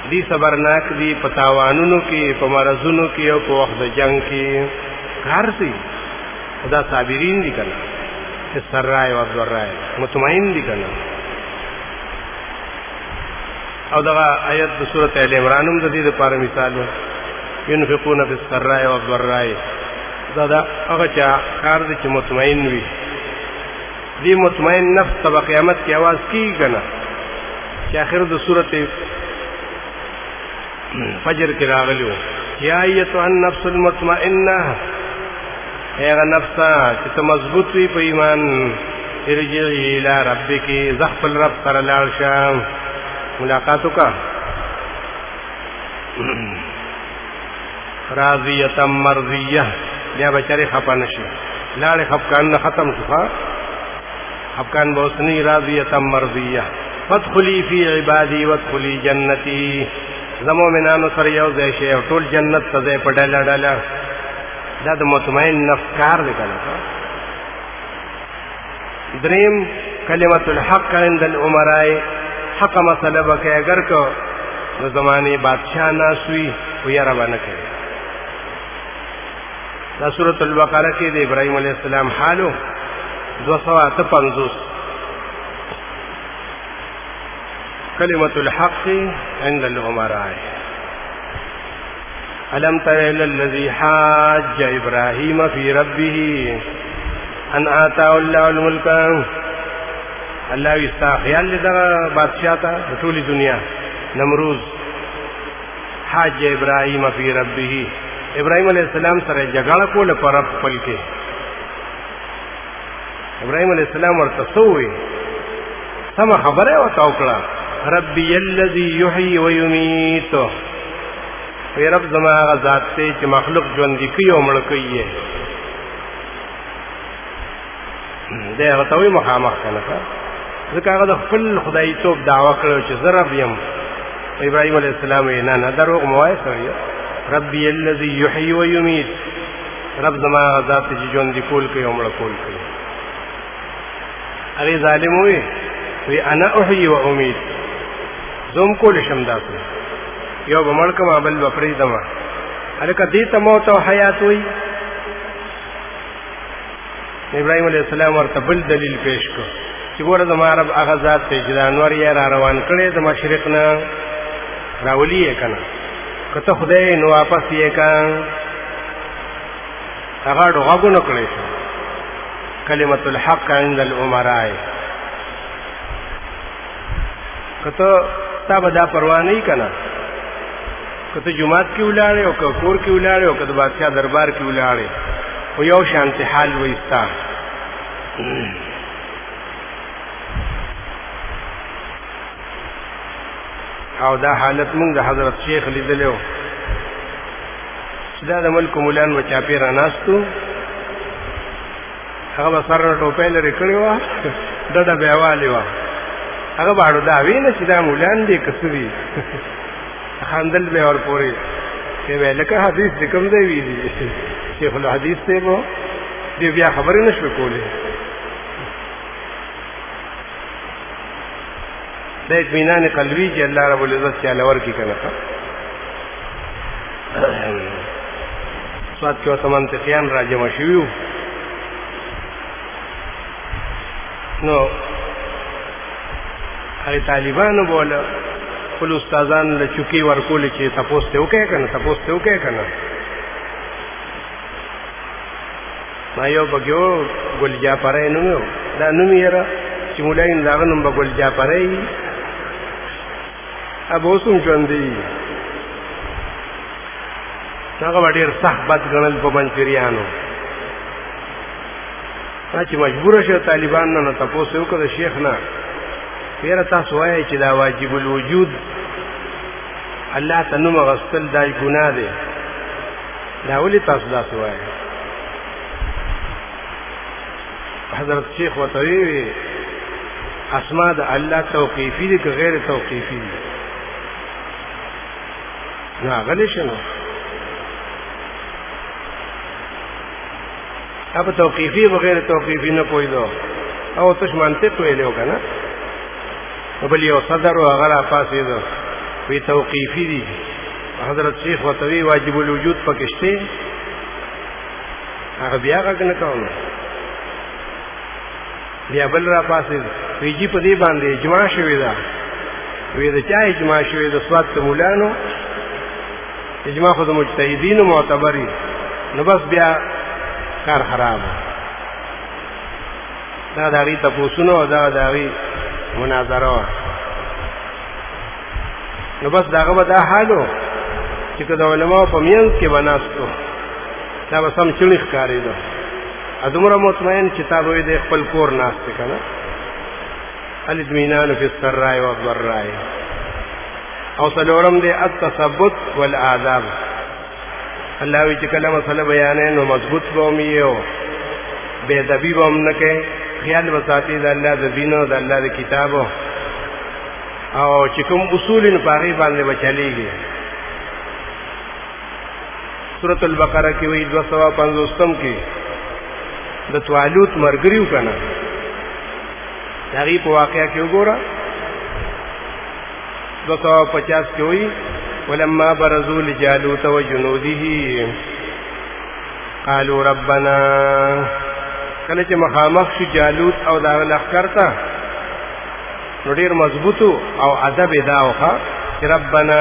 دی صبرناک دی په تاوانونو کې، په مرضونو کې او په وخت د جنگ کې، کار سي دا صابرین دي کنه سرای او ضرای مطمئن دي کنه. او دا آیت د سورۃ ال عمران هم د دې لپاره مثال ينفقون فی السراء والضراء دا هغه چا کار دي چې مطمئن وي. دی مطمئن نفس تب قیامت کی आवाज کی کنه چې اخر د سورۃ فجر کې راغلیو یا ایتها النفس المطمئنه هغه نفس چې ته مضبوط وي په ایمان ارجعي الى ربک زخفل رب سره لاړ شه ملاقات وکړه راضیه مرضیه بیا بچری خپه نشي لاړ خپکان ختم شو خپکان بوسنی راضیه مرضیه فادخلی فی عبادی وادخلی جنتی زمو منانو سره یو ځای شي او ټول جنت ته ځای په ډله ډله دا د مطمئن نفس کار دی کنه. دریم کلمت الحق عند الامراء حق مسئله بکې اگر کو د زمانه بادشاہ ناسوی ویا رب نه کوي. دا سورۃ البقره کې د ابراهیم علیه السلام حالو 258 کلمت الحق عند الامراء. ألم تر إلى الذي حاج إبراهيم في ربه أن آتاه الله الملك الله يستخيال لدغه بادشاہ تا ټولي دنیا نمروز حاج إبراهيم في ربه ابراهيم عليه السلام سره جګړه کوله پر خپل کې. ابراهيم عليه السلام ورته سوې سم خبره وته وکړه ربي الذي يحيي ويميت وی رب زما هغه ذات ته چې مخلوق ژوند کوي او مړ کوي. دا هغه ته وی مخامخ کنه ځکه هغه د خپل خدای توپ دعوا کړو چې زه رب یم. ابراهيم عليه السلام نه نه دروغ موای سره ربي الذي يحيي ويميت رب زما هغه ذات چې ژوند کول کوي او مړ کول کوي. هغه ظالم وی انا احيي واميت زوم کول شم داسې یو بمړ کما بل وپری دما الکه دې ته موت او حیات وي. ابراهيم عليه السلام ورته بل دلیل پیش کو چې ګوره زما رب هغه ذات ته چې د انور یې را روان کړي د مشرق نه راولي یې کنه کته خدای نو واپس یې کان هغه دغه نو کړی کلمت الحق عند الامراء کته تا بدا پروا نه کنا کته جمعات کې ولاړې او کور کې ولاړې او کته بادشاہ دربار کې ولاړې او یو شانتي حال وېستا. او دا حالت موږ د حضرت شیخ لیدلو چې دا د ملک مولان و چاپیره ناستو هغه به سر ټوپۍ لرې کړې وه ډډه به یې والې وه هغه باړو دا وینه چې دا مولان دی که څه دي خاندل به ورپورې چې وی لکه حدیث دې کوم ځای ویلي شیخ الحدیث دی به دې بیا خبرې نه شوې کولی. دا اطمینان قلبي چې الله رب العزت چاله ورکړي که نه سوات کې ورته منطقیان را جمع شوي وو نو هغې طالبانو بوله خپل استادان له چوکۍ ورکولې چې تپوس ته وکړې که نه تپوس ته وکړې که نه. ما یو پکې و ګل جعفری نوم یې دا نوم یې یاره چې مولای د هغه نوم به ګل جعفری وي اب اوس هم ژوندی هغه به ډېر سخت بد ګڼل په منچریانو چې مجبوره شو طالبان نه تپوس یې وکړه د شیخ نه یاره تاسو وایئ چې دا واجب الوجود الله ته نوم اخیستل دا ګناه دی دا ولې تاسو داسې وایئ. حضرت شیخ ورته ویې اسما د الله توقیفي دي که غیر توقیفي دي نو غلی شه نو اب توقیفي بغیر توقیفي نه پوهېدو او تش منطق ویلی و که نه بل یو صدر و هغه را پاڅېده وی توقیفي دي. حضرت شیخ ورته وی واجب الوجود پکې شته هغه بیا غږ نه کوم بیا بل را پاسې ویجی په دې باندې اجماع شوې ده وی د چا اجماع شوې د سوات مولانو اجماع خود مجتهدین معتبری نو بس بیا کار خراب دا داغي تپوسونو دا داغي مناظره نو بس داغه به دا حالو چې کله علماء په میانس کې بناستو دا به سم چړي ښکارېدو ادمره مطمئن چې تاسو یې د خپل کور ناشته کنه الاطمینان فی السراء والضراء او څلورم دې التثبت والآداب الله وی چې کله مسله بیانې نو مضبوط قومیو بے ادبی به هم نه کوي خیال وساتي د الله د دین او د الله د کتابو او چې کوم اصول په هغه باندې بچلېږي سورۃ البقره کې وی 250 کې د توالوت مرګریو کنه هغه په واقعیا کې وګوره 250 کې وی ولما برزوا لجالوت وجنوده قالوا ربنا کله چې مخامخ شو جالوت او دا لخر ته نو ډیر مضبوطو او ادب داوخه چې ربنا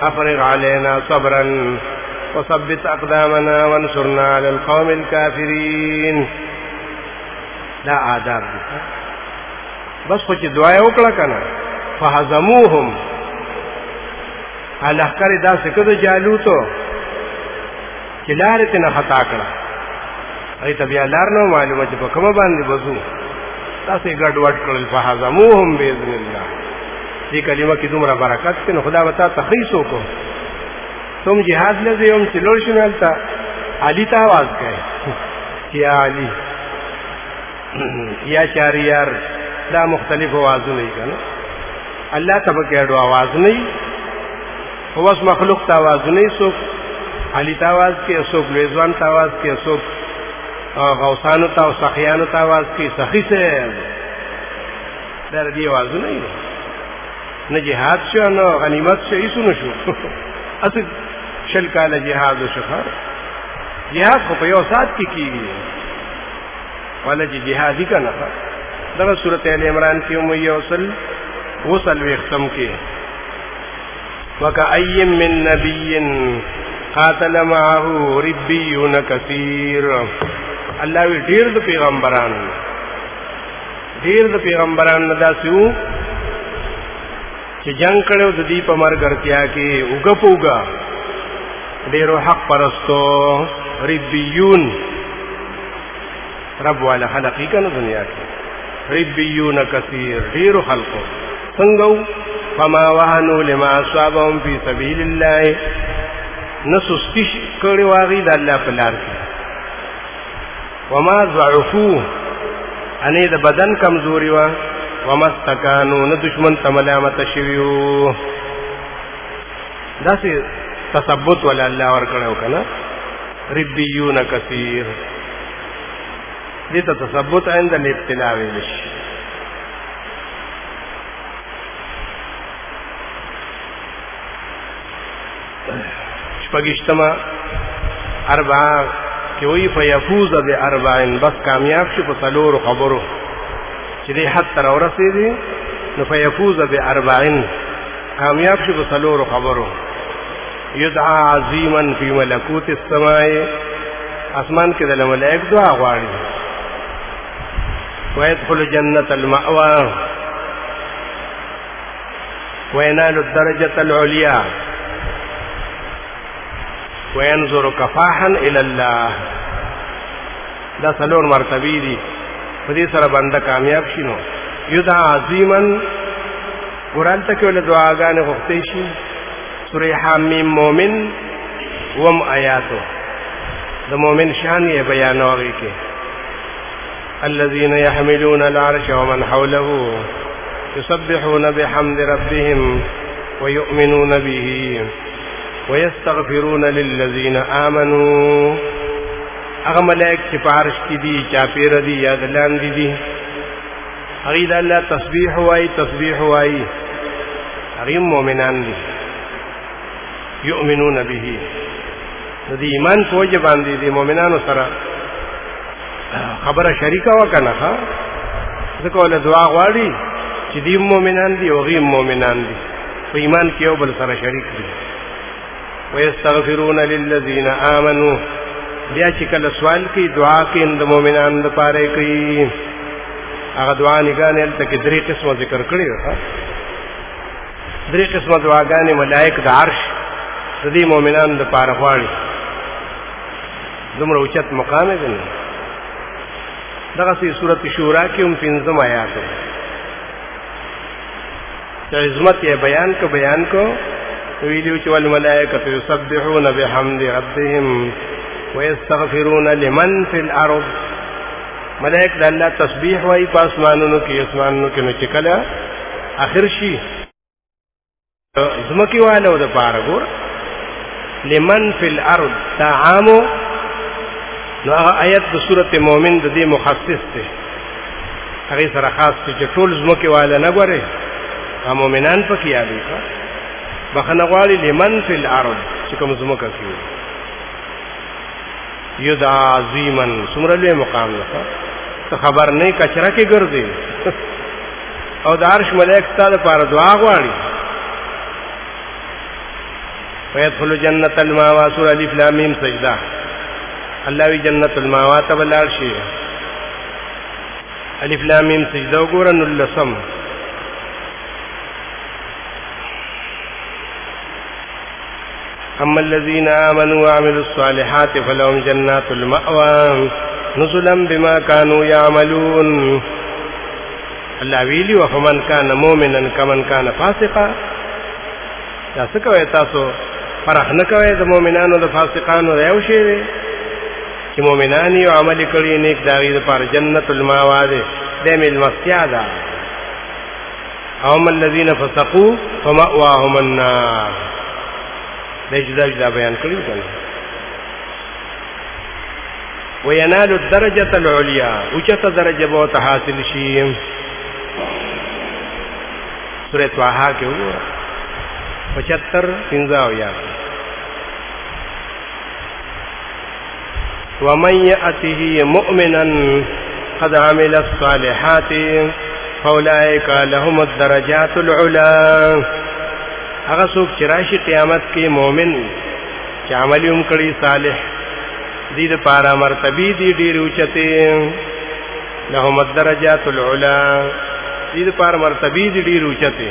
افرغ علينا صبرا وثبت اقدامنا وانصرنا على القوم الكافرين دا آداب دي بس خو چې دعا وکړه کنه فهزموهم الاحکار دا سکه جالوتو چې لارې ته نه خطا کړه ای ته بیا لار نو معلومه چې په کومه باندې وځو تاسو ګډ وډ کړل فهزموهم باذن الله دې کلمه کې دومره برکت کې نو خدا وتا تخریص وکړو تم جهاد لږ یوم چې لور شنلتا علي ته आवाज کوي یا علي یا چاریار دا مختلف आवाजونه یې کنه الله تبارک و आवाज نه هو اس مخلوق ته आवाज نه سو علي ته आवाज کې سو لویزوان ته आवाज کې سو غوثانو ته او سخیانو ته आवाज کې سخی سے در دې आवाज نه جهاد شو نو غنیمت شو هیڅ نشو اصل شل کاله جهاد وشخر جهاد خو په یو سات کې کیږي ولا جهادي کنه دا سورۃ ال عمران کې هم یو وصل وختم کې وکأی من نبی قاتل معه ربیون کثیر الله وی ډیر د پیغمبران دا سیو چې جنگ کړو د دې په مرګرتیا کې وګپوګا ډیرو حق پرستو ربیون رب والا خلقی کنه دنیا کې ربیون کثیر ډیرو خلقو څنګه فما وهنوا لما اصابهم في سبيل الله نسستی کړي واغی د الله په لار کې وما ضعفوا اني د بدن کمزوري وا وما استكانوا نه دشمن ته ملامت شویو داسې تثبت ول الله ور کړو کنه ربيون كثير دې ته تثبت عند الابتلاء ویل شي شپږشتمه اربع کې وی فیفوز باربعین بس کامیاب شي په څلورو خبرو چې دې حد تر ورسېږي نو فیفوز باربعین کامیاب شي په څلورو خبرو یدعا عظیما فی ملکوت السماء اسمان کې د ملائک دعا غواړي ويدخل جنة المأوى وينال الدرجة العليا وينظر كفاحا الى الله دا څلور مرتبه دي په دې سره بنده کامیاب شینو یدعا عظیما قرآن ته کې ول دعاګانې غوښتې شي سورہ حمیم مومن وم آیاتو د مومن شان یې بیانوي کې الذين يحملون العرش ومن حوله يسبحون بحمد ربهم ويؤمنون به ويستغفرون للذين آمنوا هغه ملائک چې په عرش کې دي چاپېره دي یا دلان دي هغه د الله تسبیح وایي هغه مؤمنان دي يؤمنون به د ایمان په وجه باندې د مؤمنانو سره خبره شریکه وکنه ها ځکه ول دعا غواړي چې دی مؤمنان دي او غیر مؤمنان دي په ایمان کې یو بل سره شریک دي ويستغفرون للذین آمنوا بیا چې کله سوال کوي دعا کوي د مؤمنانو لپاره کوي هغه دعا نگانې هلته کې درې قسمه ذکر کړي ها درې قسمه دعاګانې ملائک د عرش د دې مؤمنانو لپاره غواړي دومره اوچت مقام دی دغسې سورت شورا کې هم 15 آیات دی چې عظمت یې بیان کو ویلیو چې والملائکة یسبحون بحمد ربهم ويستغفرون لمن فی الارض ملائک د الله تسبیح وایي په اسمانونو کې نو چې کله اخر شي زمکی والو د پاره ګور لمن فی الارض تعامو نو آیت د سورۃ مومن د دې مخصص دی هغه سره خاص چې ټول زمکی والا نه ګوري مؤمنان پکې یادي ښه بخنه غواړي لمن فی الارض چې کوم زمکه کې یدعا عظیما څومره لوی مقام ده ته خبر نه کچره کې ګرځي او د عرش ملائک ستاسو لپاره دعا غواړي ويدخل جنة المأوى سورة الف لام میم سجدہ الله وی جنة المأوى تبلار شي الف لام میم سجدہ وګورن لسم اما الذين آمنوا وعملوا الصالحات فلهم جنات المأوى نزلا بما كانوا يعملون الله ویلی وفمن كان مؤمنا كمن كان فاسقا تاسو کوي تاسو فرق نه کوي د مؤمنانو د فاسقانو یو شی دی چې مؤمنان یو عمل کړي نیک داوی د پر جنت الماوا ده د مل مسیادا او هم الذين فسقوا فمأواهم النار د جدا بیان کړی کنه وینال الدرجه العليا اوچته درجه به حاصل شي سورۃ طه کې وګوره 75 یا ومن يأته مؤمنا قد عمل الصالحات فاولئك لهم الدرجات العلى هغه څوک چې راشي قیامت کې مؤمن چې عمل یې کړی صالح دې لپاره مرتبه دي ډېر اوچته لهم الدرجات العلى دې لپاره مرتبه دي ډېر اوچته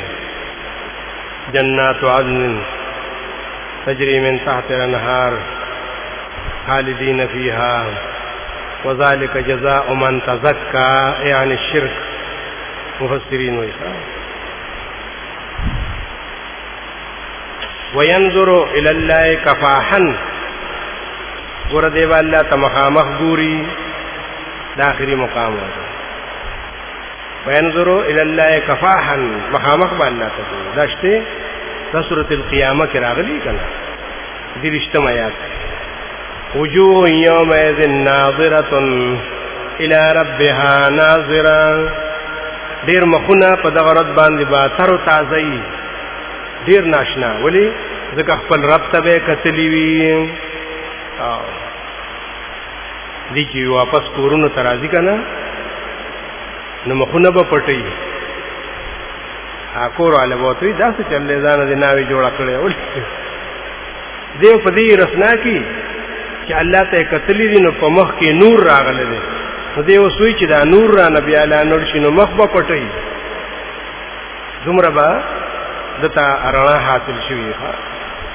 جنات عدن تجري من تحت الانهار خالدين فيها وذلك جزاء من تزكى يعني الشرك مفسرين ويقول وينظر الى الله كفاحا ورده والله تمخامخ ګوري داخري مقام وينظر الى الله كفاحا مخامخ بالله ته داشته سورۃ القیامه کې راغلي کنه دې رښتما آیات وجوه يومئذ ناظرة الى ربها ناظرة ډیر مخونه په دغه رد باندې با تر تازه ډیر ناشنا ولی ځکه خپل رب ته به کتلی وي دي چې واپس کورونو ته راځي کنه نو مخونه به پټي کور والا بوتوي داسې چلې ځان دې ناوي جوړه کړې ول دیو په دې رسنا کې چې الله ته کتلی دي نو په مخ کې نور راغلی دی نو دیو سوي چې دا نور را نبی اعلی نور شي نو مخ به پټي دومره به دتا رڼا حاصل شوی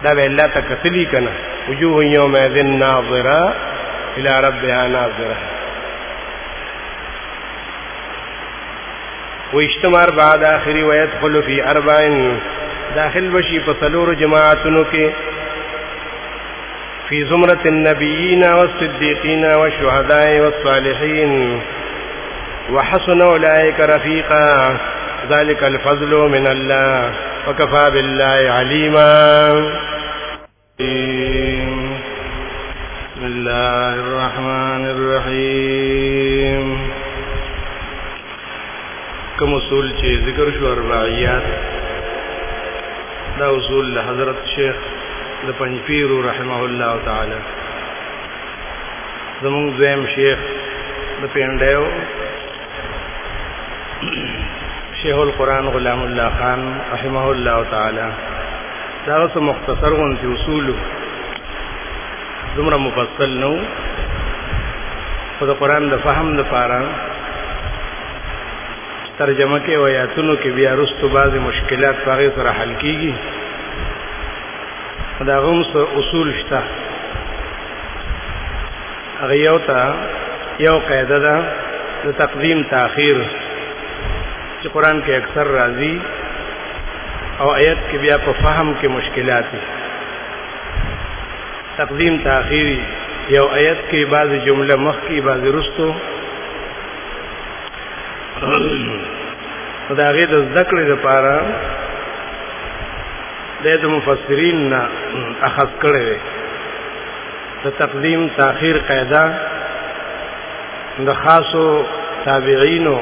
دا به الله ته کتلی کنه وجوه یومئذ ناظره الى ربها ناظره واجتمار بعد آخری ويدخل في 40 داخل بشي فصلور جماعتنو کے في زمرة النبيين والصديقين والشهداء والصالحين وحسن أولئك رفيقا ذلك الفضل من الله وكفى بالله عليما بسم الله الرحمن الرحيم کم اصول چې ذکر شو اربعیات دا اصول حضرت شیخ د پنځپیر رحمه الله تعالی زمونږ دویم شیخ د پینډیو شیخ القرآن غلام الله خان رحمه الله تعالی دا اوس مختصر غونډې اصول دومره مفصل نو خو د قرآن د فهم لپاره ترجمه کې او آیاتونو کې بیا وروسته بعضې مشکلات په هغې سره حل کېږي. د هغه هم څه اصول شته. هغه یو قاعده ده د تقدیم تاخیر چې قرآن کې اکثر راځي او آیت کې بیا په فهم کې مشکلات دي. تقدیم تاخیر یو آیت کې بعضې جمله مخکې بعضې وروستو د هغې د زده کړې لپاره د مفسرین نه اخذ کړی دی. د تقدیم تاخیر قاعده د خاصو تابعینو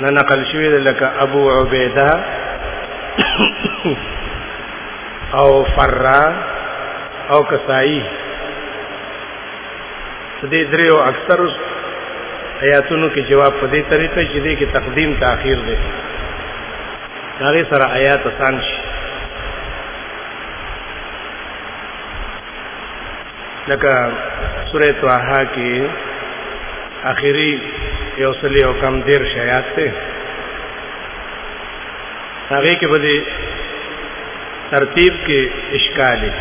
نه نقل شوی دی، لکه ابو عبیده او فرا او کسائی. د دې دریو اکثر آیاتونو کې جواب په دې طریقه چې دې کې تقدیم تاخیر دی، هغې سره آیات آسان شي. لکه سورۃ طه کې آخري 110 آیات دی، هغې کې به دې ترتیب کې اشکال دی.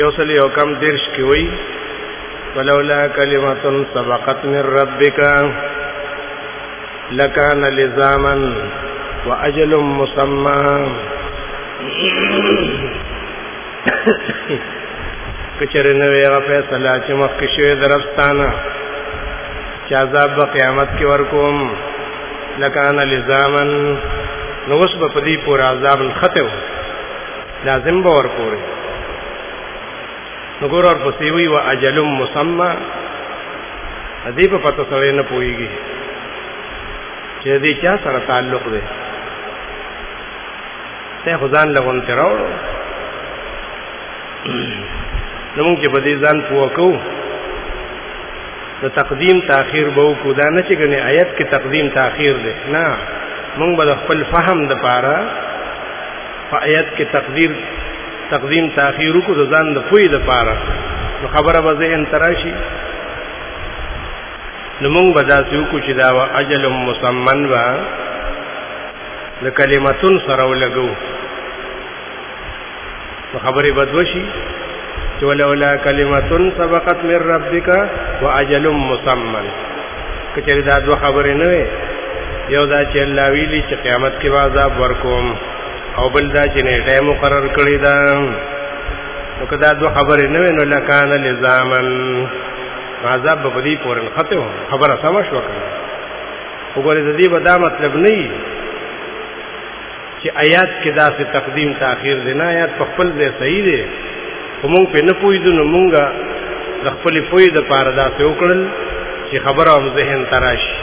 110 کې وایي ولولا کلمة سبقت من ربك لكان لزاما وأجل مسمى. کچره نوې هغه فیصله چې مخکې شوې د ربستانه چې عذاب به قیامت کې ورکوم، لکان لزاما نو اوس به په دې پورې عذاب نښتی و، لازم به ورپورې. نو ګور ورپسې وي و اجل مسمى، دې په پته سړی نه پوهېږي چې دې چا سره تعلق دی. ته خو ځان له غونډې راوړو، نو مونږ چې په دې ځان پوه کوو د تقدیم تاخیر به وکړو. دا نه چې ګنې آیت کې تقدیم تاخیر دی، نه، مونږ به د خپل فهم دپاره په آیت کې تقدیم تاخیر وکړو د ځان د پوهې دپاره، نو خبره به ذهن ته راشي. نو مونږ به داسې وکړو چې دا وه اجل مسمن به د کلمتون سره ولګو، نو خبرې به دوه شي چې ولولا کلمتون سبقت من ربک و اجل مسمن. که چېرې دا دوه خبرې نه وې، یو دا چې الله ویلي چې قیامت کې به عذاب ورکوم، او بل دا چې نیټه مقرر کړې ده، نو که دا دوه خبرې نه وې نو لکان لزامن، عذاب به په دې پورې نښتی و. خبره سمه شوه که نه؟ خو ګورې د دې به دا مطلب نه وي چې آیات کې داسې تقدیم تاخیر دی. نه، آیات په خپل ځای صحیح دی، خو مونږ پرې نه پوهېدو، نو مونږ د خپلې پوهې دپاره داسې وکړل چې خبره هم ذهن ته راشي.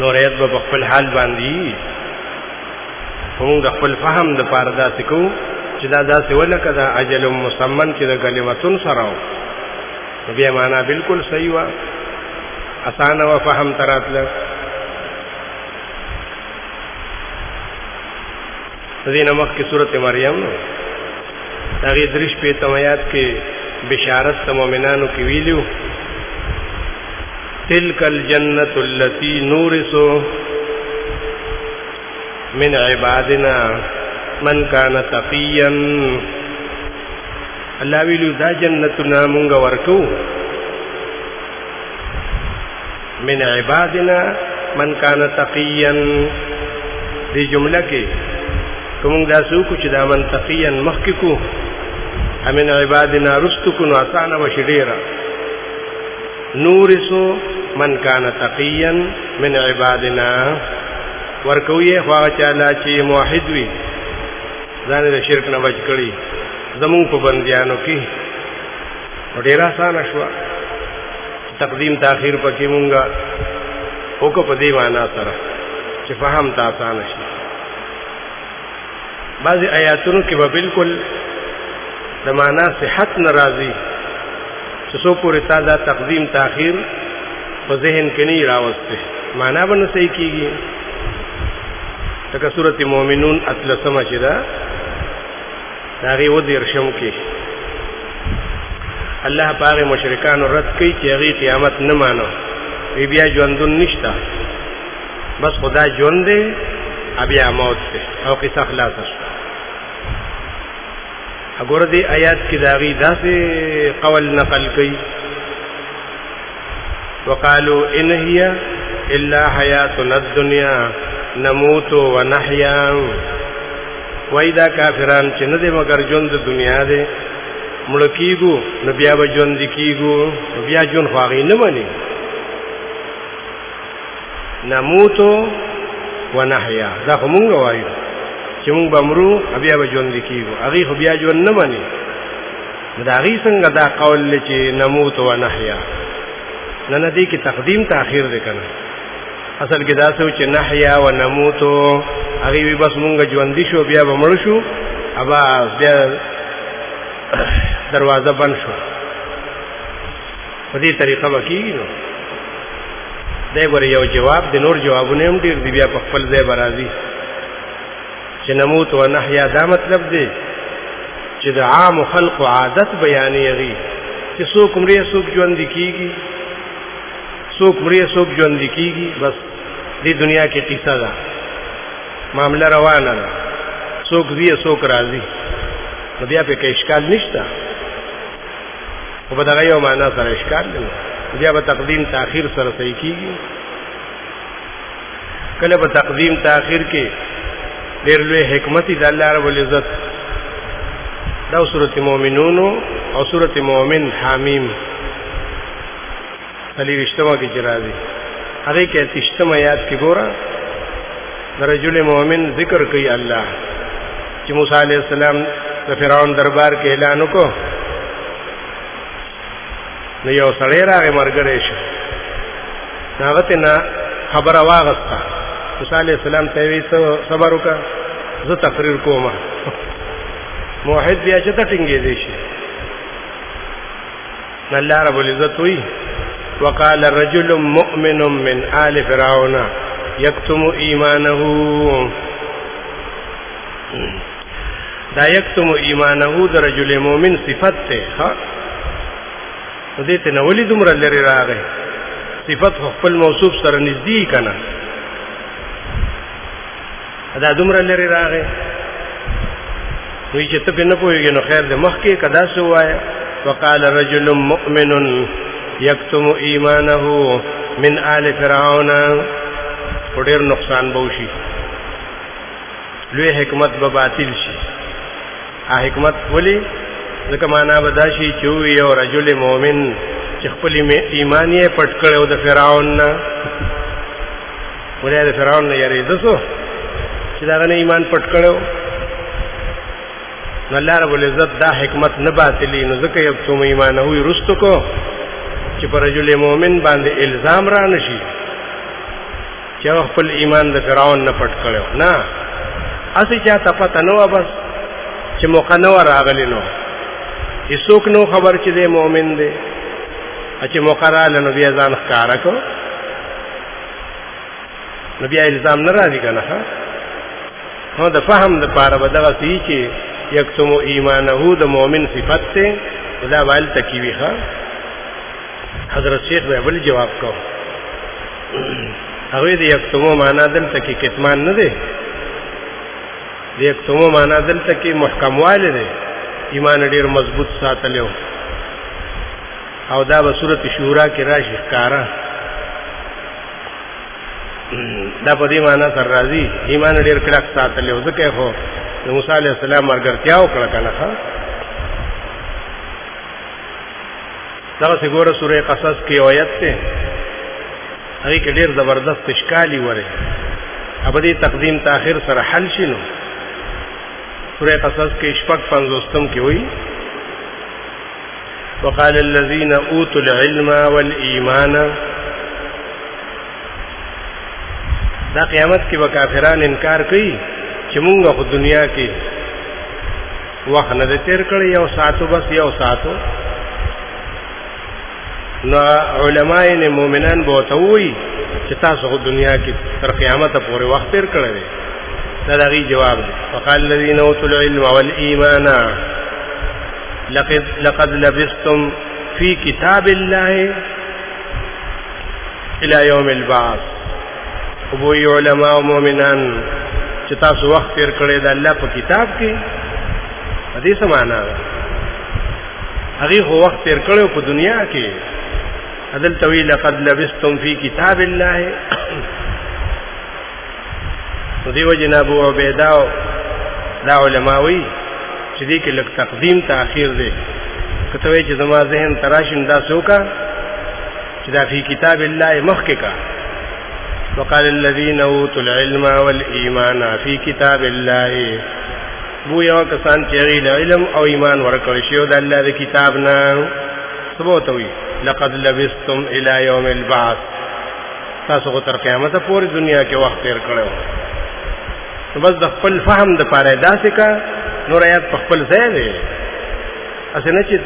نور آیت به په خپل حال باندې وي، خو مونږ د خپل فهم دپاره داسې کوو چې دا داسې ولکه دا اجل مسمن چې د کلمتون سره و، نو بیا معنا بلکل صحیح وه، اسانه وه، فهم ته راتله. د دې نه مخکې سورت مریم نو د هغې 43 آیات کې بشارت د مؤمنانو کې ویلي تلک الجنة التي نورث من عبادنا من كان تقيا. الله ویلو دا جنتنا مونږ ورکو من عبادنا من كان تقيا. دې جمله کې کوم دا څوک چې دا من تقيا مخکې کو، من عبادنا رستو کو، نو اسانه وشي ډېره. نورثو من كان تقيا من عبادنا، ورکوې خو هغه چاله چې موحد وي، ځان د شرک نه بچ کړي زمونږ په بندیانو کې، نو ډېره اسانه شوه. تقدیم تاخیر پکې مونږه وکړو په دې معنا سره چې فهم ته اسانه شي. بعضې آیاتونو کې به بالکل د معنا صحت ناراضي چې سو پورې تا دا تقدیم تاخير په ذهن کې نه راوسته معنا به نه صحیح کیږي. لکه سورۃ المؤمنون اتلسمه چې دا هغه و دیرشم کې الله پاک مشرکان رد کوي چې هغه قیامت نه مانو وی بیا ژوندون نشتا بس خدا ژوند دی بیا موت دی او قصه خلاص شو. وګوره دې آیات کې داغي داسې قول نقل کوي وقالوا ان هي الا حياتنا الدنيا نموت ونحيا. وایدا کافران چې نه دې مگر ژوند د دنیا دی مړ کیږو نو بیا به ژوند کیږو نو بیا ژوند خو هغه نه مانی. نموت ونحيا دا خو مونږ وایو چې مونږ بمرو بیا به ژوند کیږو هغه خو بیا ژوند نه مانی. دا هغه څنګه دا قول چې نموت ونحيا نه دې کې تقدیم تاخير دی کنه. اصل کې دا څه چې نحيا و نموت هغه وی بس مونږ ژوند شو بیا به مړ شو ابا بیا دروازه بند شو په دې طریقه وکیږي. نو دا ور یو جواب د نور جوابونه هم ډیر دی بیا په خپل ځای برازي چې نموت و نحيا دا مطلب دی چې د عام خلق عادت بیانېږي چې څوک مړي څوک ژوند کیږي څوک مړي څوک ژوند کیږي بس دې دنیا کې قصه ده معاملہ روانه ده څوک زی څوک راضي نو بیا په کې اشکال نشته او په دغه یو معنا سره اشکال دی بیا په تقدیم تاخير سره صحیح کیږي. کله په تقدیم تاخير کې ډېر لوی حکمت دی الله رب العزت دا سورۃ المؤمنون او سورۃ المؤمن حمیم علی رښتما کې راځي هغه کې تشتم آیات کې ګوره رجل مؤمن ذکر کوي الله چې موسی علیہ السلام د فرعون دربار کې اعلان وکړ نو یو سړی راغی مرګره شو هغه ته نه خبره واغسته موسی علیہ السلام ته وی صبر وکړه زه تقریر کوم موحد بیا چې ټینګې دی شي الله رب العزت وی وقال الرجل مؤمن من آل فرعون يكتم ایمانه دا یکتم ایمانه د رجل مؤمن صفت ته ها دې ته نو ولې دومره لري راغی صفت خپل موصوف سره نږدې کنا دا دومره لري راغی وی چې ته په نه پوهیږي نو خیر دې مخکې کدا سو وایا وقال رجل مؤمن یکتم ایمانه من آل فرعون ډېر نقصان بوشي لوی حکمت به باطل شي. حکمت ولی ځکه معنا بداشي چې یو رجل مؤمن چې خپل ایمان یې پټ کړو د فرعون نه ولې د فرعون نه یری دسو چې دا نه ایمان پټ کړو نو الله رب العزت دا حکمت نه باطلی نو ځکه یو څوم ایمان هو رستو کو چې پر رجل مؤمن باندې الزام را نشي چې خپل ایمان د فرعون نه پټ کړو نه اسی چاته پته نو بس چې موقع نو راغلی نو هیڅوک نو خبر چې دی مؤمن دی چې موقع راغلی نو بیا ځان ښکارا کو نو بیا الزام نه راځي کنه ها د فهم د پاره بدغه سی چې یکتم ایمانه د مؤمن صفت ته دا وال تکیوی ها حضرت شیخ بل جواب کو هغه د یکتم معنا دلته کې کتمان نه دی د یکتم معنا دلته کې محکم والده ایمان ډیر مضبوط ساتلو او دا به سورۃ شورا کې راشي ښکارا دا په دې معنا سره راځي ایمان ډیر کلک ساتلو ځکه خو موسی علیہ السلام مرګرتیا وکړه کنه دا څنګه سورۃ قصص کې آیت ته هغه کې ډیر زبردست اشکالی وره ابدي تقدیم تاخير سره حل شینو سورۃ قصص کې شپږ 50 کې وایي وقال الذين اوتوا العلم والايمان دا قیامت کې وکافران انکار کوي چې مونږ په دنیا کې وخت نه تیر کړی یو ساعتو بس یو ساعتو نو علماء نه مؤمنان به توي چې تاسو په دنیا کې تر قیامت پورې وخت تیر کړی دی دا دغه جواب دی وقال الذين اوتوا العلم والايمان لقد لبثتم في كتاب الله الى يوم البعث ابو علماء او مؤمنان چې تاسو وخت تیر کړی د الله په کتاب کې دې څه معنا ده هغه هو وخت تیر کړو په دنیا کې عدل طويل لقد لبثتم في كتاب الله دیو جناب ابو عبیدہ دا علماوی چې دې کې لږ تقدیم تاخير دی کته وی چې زما ذهن تراشم دا سوکا چې دا فی کتاب الله مخکې کا وقال الذين اوتوا العلم والايمان في كتاب الله بو یو کسان چې علم او ایمان ورکړي شو د الله د کتاب نه ثبوتوي لقد لبثتم الى يوم البعث تاسو تر قیامت پورې دنیا کې وخت تیر کړو بس د خپل فهم د پاره داسې کا نور آیات په خپل ځای دی اسنه چې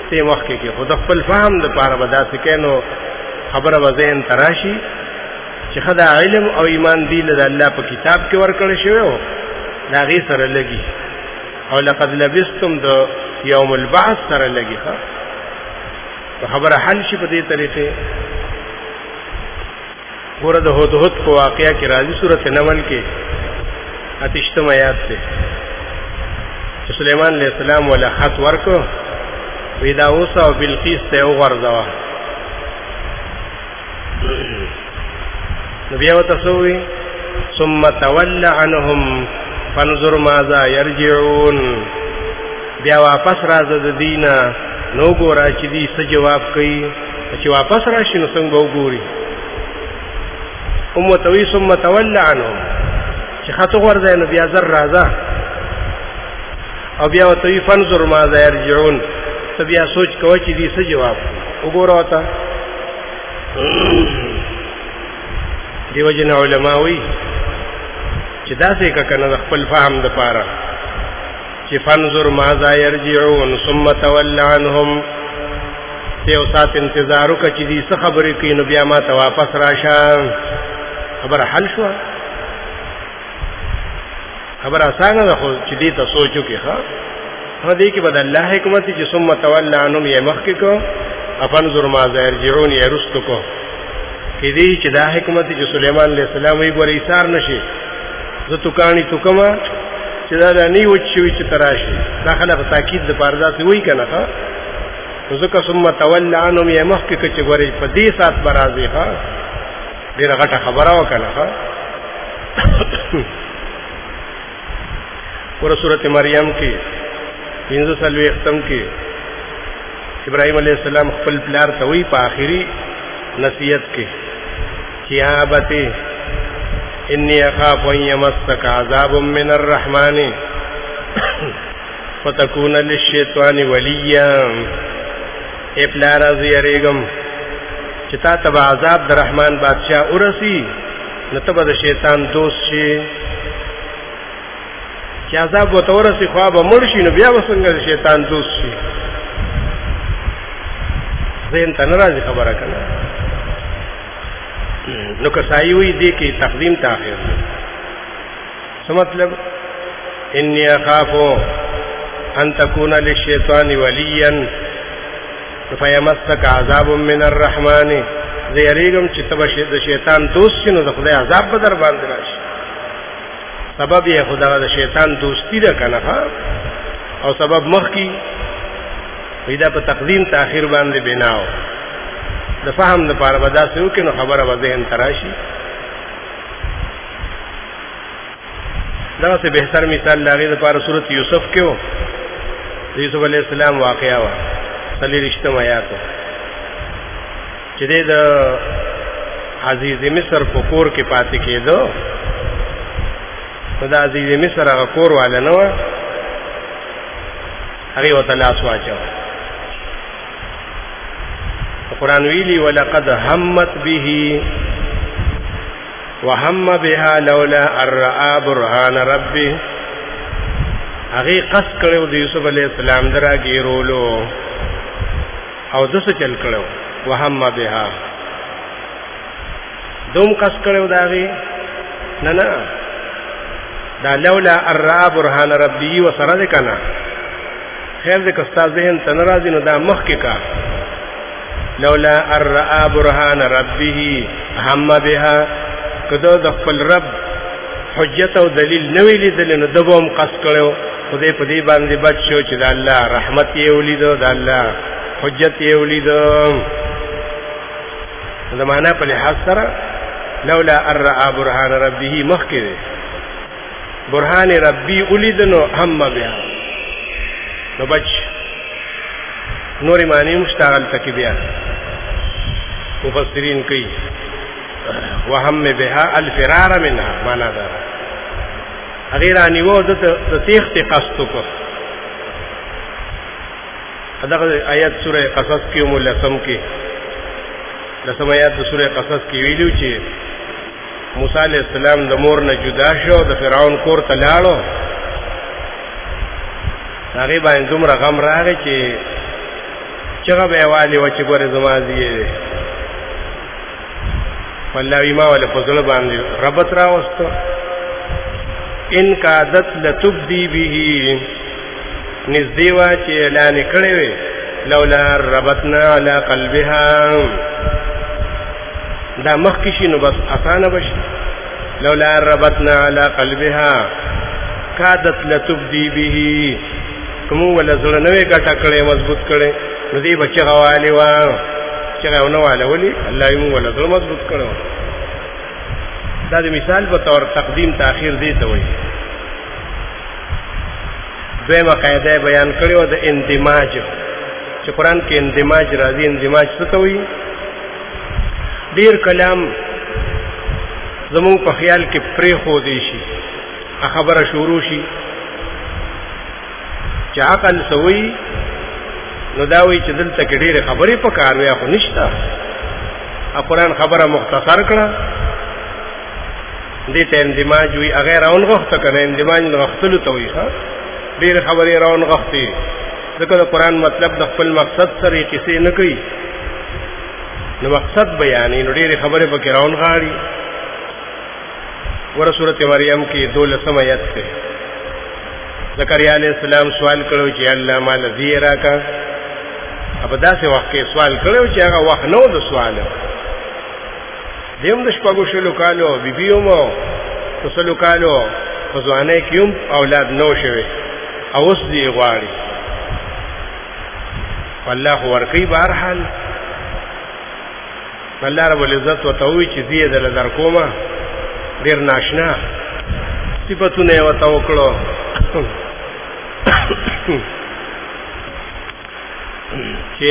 ته وخت کې خود خپل فهم د پاره بداسې کینو خبره وزین تراشی چې خدا علم او ایمان دی له الله په کتاب کې ورکړی شوی دا غي سره لګي او لقد لبستم د يوم البعث سره لګي ها خبره حل شي په دې طریقې ورته هوت په واقعیا کې راځي سورته نمل کې اتشتم آیات ته سليمان عليه السلام ولا خط ورکو ودا اوسه او بلقیس ته وغورځوا نبي وتسوي ثم تولى عنهم فانظر ماذا يرجعون بیا واپس راځه د دینه نو ګورا چې دې څه جواب کوي چې واپس راشي نو څنګه وګوري امتوي ثم تولى عنهم چې خاطر ورځي نو بیا زر راځه او بیا وتوي فانظر ماذا يرجعون ته بیا سوچ کوي چې دې څه جواب وګوره وتا دیو جن علماوی چې داسې کنه خپل فهم د پاره چې فانظر ماذا يرجعون ثم تولى عنهم یو سات انتظار وکړه چې دې څه خبرې کوي نو بیا ما ته واپس راشه خبره حل شو خبره اسانه ده خو چې دې ته سوچو کې ښه دې کې بد الله حکمت چې ثم تولى عنهم یې مخکې کو فانظر ماذا يرجعون یې رستو کو کې دې چې دا حکمت چې سليمان عليه السلام یې ګورې ایثار نشي زه تو کانی تو کما چې دا نه وچوي چې تراشي دا خلک تاکید د پردا سی وای کنه ها ځکه ثم تولى عنهم یې مخکې چې ګورې په دې سات برازي ها ډیره غټه خبره وکړه ها ور سورته مریم کې 15 ختم کې ابراهيم عليه السلام خپل پلار ته وی په آخري نصیحت کې چې یا ابتی انی اخاف ان یمسک عذاب من الرحمن فتكون للشیطان ولیا اے پلار ازیریګم چې تا ته عذاب د رحمان بادشاہ ورسی نو ته د شیطان دوست شي چې عذاب وته ورسی خو به مرشي نو بیا وسنګ شیطان دوست شي زين تنراځي خبره کنه نو کسایی وی دی کې تقدیم تاخير څه مطلب انی اخاف ان تكون للشیطان ولیا فیمسک عذاب من الرحمن زیریګم چې تبشه د شیطان دوست شنو د خدای عذاب به در باندې راشي سبب یې خدای د شیطان دوستی ده کنه او سبب مخ کی ویدا په تقدیم تاخير باندې بناو د فهم د پاره ودا سيو کې نو خبره و ذهن تراشي دا څه بهتر مثال لاغې د پاره سورۃ یوسف کې و یوسف علی السلام واقعا و صلی رښتما آیات چې د عزیز مصر په کور کې پاتې کېدو دا عزیز مصر هغه کور والا نه و هغه وته لاس واچو قرآن ویلی ولقد همت به وهم بها لولا ان رأى برهان ربه هغه قص کړو د یوسف علی السلام دراګیرولو او دسه چل کړو وهم بها دوم قص کړو داغي نه دا لولا الرا برهان ربي وسرد کنا خیر دې کستا ذهن تنرازی نو دا مخ کې کا لولا الرا برهان ربه هم بها کدو د خپل رب حجت او دلیل نوې لیدل نو دبوم قص کړو خدای په دې باندې بچ شو چې د الله رحمت یې ولیدو د الله حجت یې ولیدو زمانہ په لحاظ سره لولا الرا برهان ربه مخکې برهان ربي ولیدنو هم بیا نو بچ نورې معنی مشتغل تکي بیا مفسرین کوي وهم بها الفرار منها معنا دا غیر انیو د تیخت قصد کو دغه آیات سوره قصص کې مولسم کې لسم آیات د سوره قصص کې ویلو چې موسی علیہ السلام د مور نه جدا شو د فرعون کور ته لاړو هغه باندې دومره غم راغی چې چغه به والی و چې ګوره زما دی والله ما ول فضل باندې ربط راوستو ان کادت لتبدی به نزدیوا چې اعلان کړي وي لولا ربطنا على قلبها دا مخکشي نو بس اسانه بشي لولا ربطنا على قلبها کادت لتبدی به کوم ول زړه نوې ګټه کړي مضبوط کړي نو دې بچي غوالي وا چې غوونه والا ولي الله یې مو ول زړه مضبوط کړو دا د مثال په تور تقدیم تاخير دی ته وایي دویمه قاعده بیان کړو د اندماج چې قران کې اندماج راځي اندماج څه ته وایي ډیر کلام زموږ په خیال کې پرې خو دی شي خبره شروع شي چې عقل سوي نو دا وایي چې دلته کې ډېرې خبرې په کار وي خو نشته قرآن خبره مختصر کړه دې ته اندماج وي هغه راونغښته که نه اندماج نغښتلو ته وایي ډېرې خبرې راونغښتې ځکه د قرآن مطلب د خپل مقصد سره یې قصې نه کوي نو مقصد بیانې نو ډېرې خبرې پکې راونغاړي ور سورت مریم کې 12 آیت ته زکریا علیہ السلام سوال کړو چې الله مال دې راکا په داسې وخت کې سوال کړو چې هغه وخت نو د سوال دیم د شپږو شلو کالو بیبیو مو وسلو کالو په ځوانۍ کې هم اولاد نو شوي او اوس دې غواړي والله ورکی بهرحال الله رب العزت وتوي چې دې دل در کومه ډیر ناشنا صفاتونه وته وکړو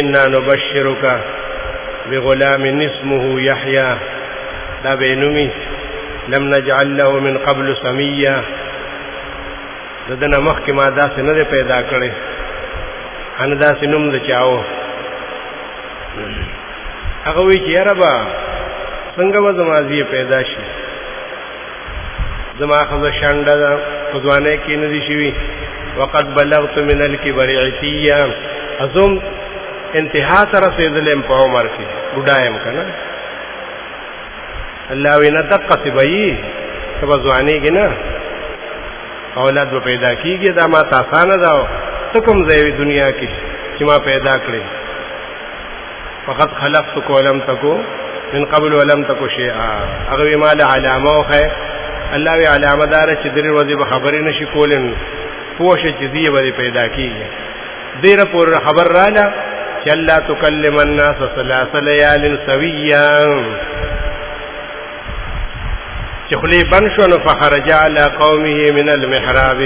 إنا نبشرك بغلام اسمه يحيى دا بينمي لم نجعل له من قبل سميا ددنا مخک ما داسې نه پیدا کړي ان داسې نوم د چاو هغه وی چې ربا څنګه و زمازي پیدا شي زما خزه شانډه ځوانه کې نه دي شي وقد بلغت من الكبر عتيا ازم انتها تر رسیدلم په عمر کې بډایم کنه الله وینا دقه سبي سبا ځواني کې نه اولاد به پیدا کیږي دا ما تاسانه دا کوم ځای دنیا کې چې ما پیدا کړې فقط خلقتك ولم تكن من قبل ولم تكن شيئا هغه ما له علامه خو الله وی علامه دار چې درې ورځې به خبرې نشي کولن پوښه چې دی به پیدا کیږي ډیر پور خبر رااله چې الله تکلم الناس ثلاث ليال سويا چې خلی بن شو نو فخرج على قومه من المحراب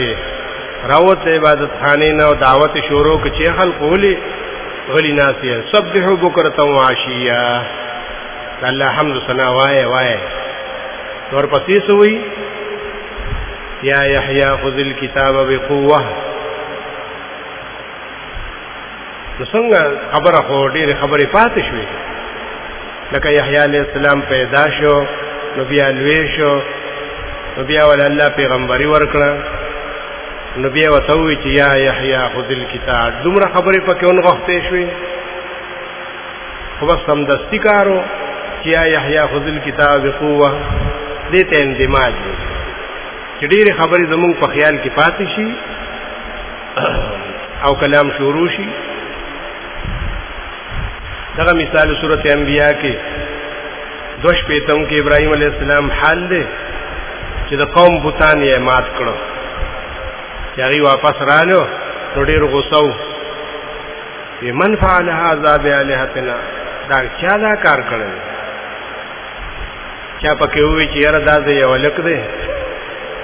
راوت عبادت خانه نو دعوت شروع کې خلق ولي غلی ناسیه سبحوا بکرة وعشیا الله حمد ثنا وای اور پسې سوئی یا یحیی خذ الكتاب بقوه نو څنګه خبره خو ډېرې خبرې پاتې شوې لکه یحیی علیہ السلام پیدا شو نو بیا لوی شو نو بیا ول الله پیغمبري ورکړه نو بیا ورته ووایي چې یا یحیی خذ الکتاب. دومره خبرې پکې ونغښتې شوې، خو بس سمدستي کار و چې یا یحیی خذ الکتاب بقوه، دې ته اندماج وي چې ډېرې خبرې زمونږ په خیال کې پاتې شي او کلام شروع شي. دغه مثال سورۃ انبیاء کې 2 کې ابراهیم علیه السلام حال دی چې د قوم بوتان یې مات کړو، چې هغوی واپس رالو نو ډېر غوسه و، وی من فعل هذا بآلهتنا، دا چا دا کار کړی؟ چا پکې ووایي چې یاره دا د یو هلک دی،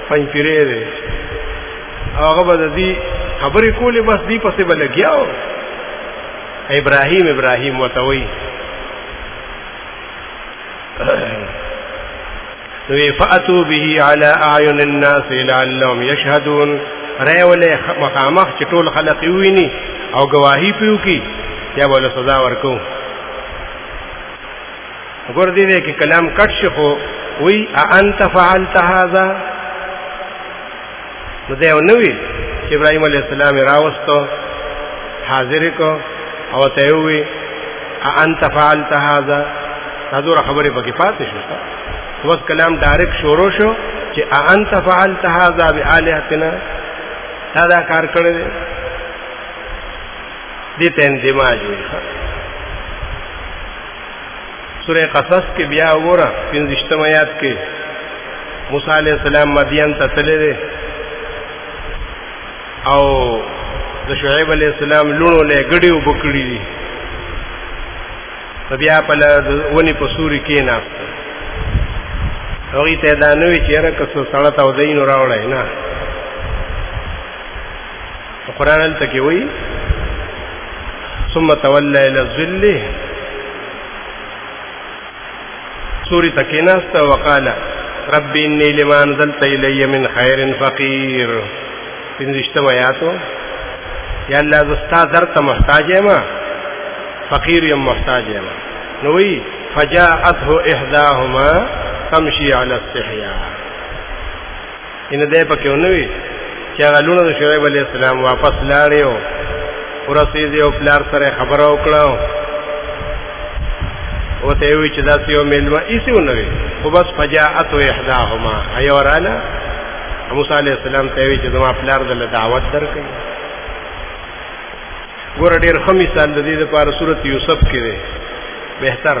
پنجپیری دی، او هغه به د دې خبرې کولې، بس دې پسې به لګیا و. ابراهیم ورته وایي نو فأتوا به على اعین الناس لعلهم یشهدون، راولې مخامخ چې ټول خلق ویني او گواهی پیو کی، یا بوله سزا ورکو. وګور دې کې کلام کټ شي، خو وی انت فعلت هذا، نو دا نو وی چې ابراهیم علیه السلام راوستو حاضر کو او ته وی انت فعلت هذا، دا دوه خبرې پکې پاتې شو. بس کلام ډایرک شروع شو چې انت فعلت هذا بآلهتنا، دا کار کړی دی، دې ته اندماج وي. سورہ قصص کې بیا وګوره 15 آیات کې موسی علیہ السلام مدین ته تللی دی او د شعیب علیہ السلام لونو له ګډي وبکړي دي، بیا په ونی په سوري کې نه هغوی ته دا نه وي چې یاره که څه سړه تودوي نو راوړی نه. قرآن هلته کې وایي ثم تولى الى الظل، سوري ته کېناسته وقال رب انی لما انزلت الی من خیر فقیر. 15 آیاتو، یا الله زه ستا در ته محتاج یم، فقیر یم، محتاج یم. نو وایي فجاءته احداهما تمشي على استحياء، ان دې پکې ونه وي چې هغه لونه د شعیب علیه السلام واپس لاړې او ورسېدې او پلار سره خبره وکړه او ته وی چې داسې یو میلمه ایسې ونه وي، خو بس فجاءته احداهما، ایو راله موسی علیه السلام ته وی چې زما پلار دله دعوت درکړي. ګوره ډېر ښه مثال د دې دپاره سورت یوسف کې دی، بهتر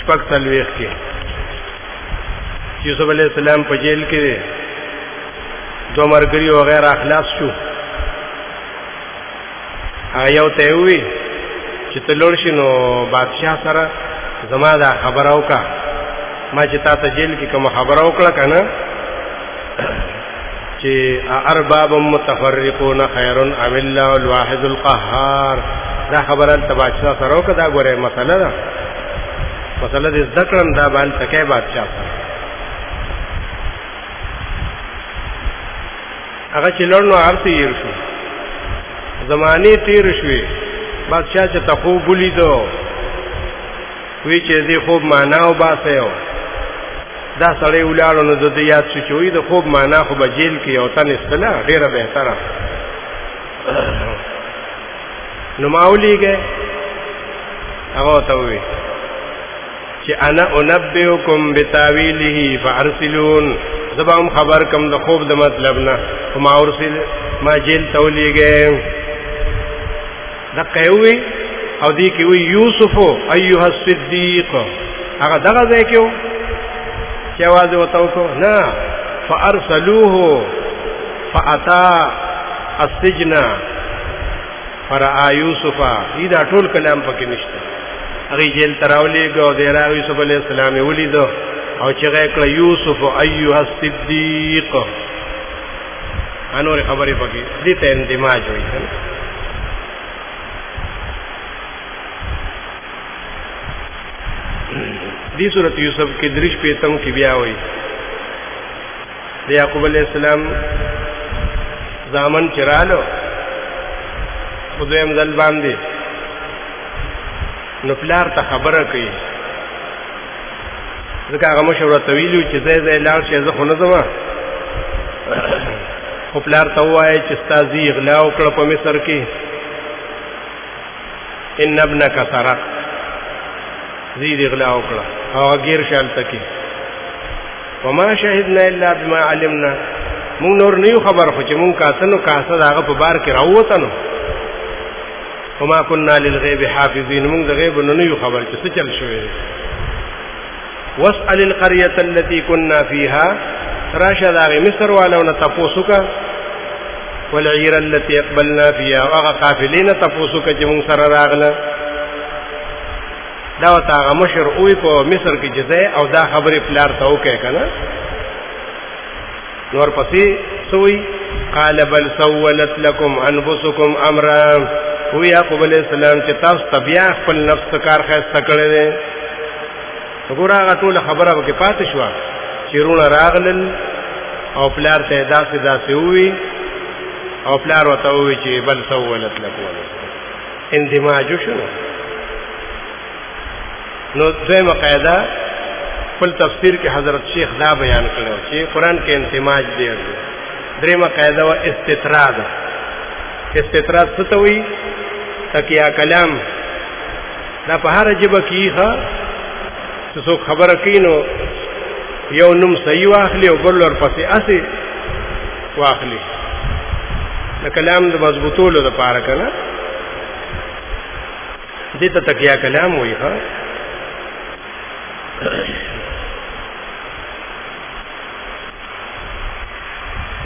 46 کې یوسف علیہ السلام په جیل کې دی، 2 مرګري او غیر اخلاص شو. هغه یو ته وی چې ته لوړ شې نو بادشاہ سره زما دا خبره وکړه، ما چې تا ته جیل کې کومه خبره وکړه که نه چې ارباب متفرقون خیر ام الله الواحد القهار، دا خبره هلته بادشاہ سره وکړه. دا ګوره مسله ده، مسله دې زده کړم، دا به هلته کوې بادشاہ سره. هغه چې لړ نو هر څه هېر شو، زمانې تېر شوې، بادشاہ چې ته خوب ولیدو، وی چې دې خوب معنا وباسئ، دا سړی ولاړو نو د ده یاد شو چې وایي د خوب معنا خو به جیل کې یو تن ایستله ډېره بهتره. نو ما ولیږئ، هغه ورته ووایي چې انا انبئکم بتاویله فارسلون، زه به هم خبر کم د خوب د مطلب نه، خو ما جیل ته ولیږئ. دقه یې ووایي او دې کې وایي یوسفو ایها الصدیق، هغه دغه ځای کې و چې اواز ورته وکړو نه، فارسلوه فاتا السجن فرأى یوسف، دا ټول کلام پکې نشته. هغې جیل ته راولېږه او دی راغی یوسف علیه السلام یې ولیده او چغه کړه یوسف ایها الصدیق، انورې خبرې پکې دې ته اندماج وایي. دی سورۃ یوسف کې 3 کې بیا وایي د یعقوب علیہ السلام زامن چرالو په دویم ځل باندې، نو پلار ته خبره کوي، ځکه هغه مشر ورته ویلي چې ځای ځای لاړ شي، زه خو نه ځم، خو پلار ته ووایه چې ستا زوی غلا وکړه په مصر کې، ان ابنک سرق، زوی دې غلا وکړه او هغه ګیر شه هلته کې. وما شهدنا الا بما علمنا، مونږ نور نه یو خبر، خو چې مونږ کاسه نو کاسه د هغه په بار کې راووته نو. وما كنا للغیب حافظین، مونږ د غیب نه یو خبر چې څه چل شوی. واسأل القرية التي كنا فيها، راشه د هغې مصر والو نه تپوس وکړه، والعیر التي اقبلنا فيها، هغه قافلې نه تپوس وکړه چې مونږ سره راغله. دا ورته هغه مشر ووایي په مصر کې چې ځای او دا خبرې پلار ته وکړې که نه. نور پسې څه وایي؟ قال بل سولت لكم انفسكم امرا، وی یعقوب علیہ السلام چې تاسو ته بیا خپل نفس ته کار ښایسته کړی دی. وګوره هغه ټوله خبره پکې پاتې شوه چې وروڼه راغلل او پلار ته یې داسې داسې ووایي او پلار ورته ووایي چې بل سولت لكم، اندماج وشو. نو دویمه قاعده خپل تفسیر کې حضرت شیخ دا بیان کړو چې قرآن کې اندماج دی. دریمه قاعده و استطراد. استطراد څه ته وایي؟ تکیه کلام. دا په هره ژبه کې ښه چې څوک خبره کوي نو یو نوم صحیح واخلي او بل ورپسې هسې واخلي د کلام د مضبوطولو دپاره که نه. دې ته تکیه کلام وایي. ښه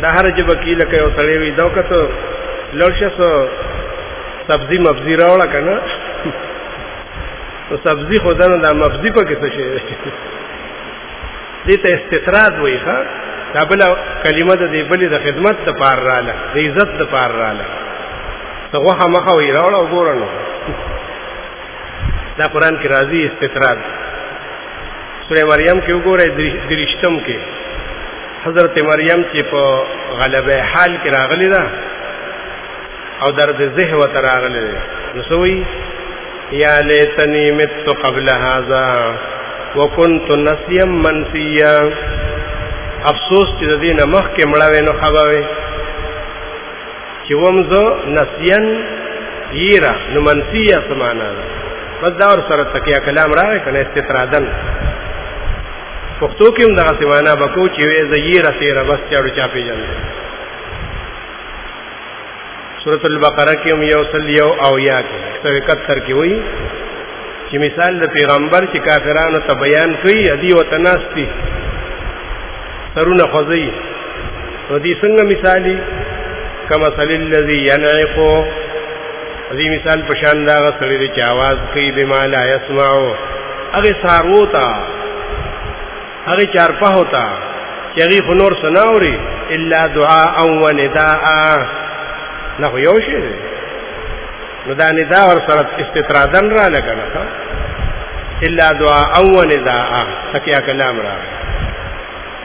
دا هر ژبه کې لکه یو سړی وي دا وکړه لوړ شه سبزي مبزي راوړه که نه، نو سبزي خو ده نو دا مبزي پکې څه شی دې ته استطراد وایي. ښه دا بله کلمه د دې بلې د خدمت دپاره راله، د عزت دپاره راله. ته غوښه مخه وایي راوړه وګوره نو دا قرآن کې راځي استطراد. سورې مریم کې وګورئ دریشتم کې حضرت مریم چې په غلبه حال کې راغلی ده او درد ذهن ورته راغلی دی، نو څه وایي؟ یا لیتنی مت قبل هذا وکنت نسیا منسیا، افسوس چې د دې نه مخکې مړه وې نو ښه به وې. چې وم زه نسین ییره، نو منسیه څه معنا ده؟ بس دا ورسره تکیه کلام راغی که نه استطرادن. پښتو کې هم دغسې معنا به کوو چې وې زه ییره تېره بس چاړو چا پېژنده. سورة البقره کې هم 101 کې 171 کې وایي چې مثال د پیغمبر چې کافرانو ته بیان کوي، ادي ورته ناست دي سرونه خوځوي، نو دې څنګه مثالي؟ کمثل الذي ينعق، دې مثال په شان د هغه سړي دی چې اواز کوي بما لا يسمعو، هغې څاروو ته هغې چارپاهو ته چې هغې خو نور څه نه اوري الا دعاء و نداء، نه خو یو شی دی. نو دا ندا ورسره استطرادن راله که نه، الا دعاء و نداء تکیه کلام راغی.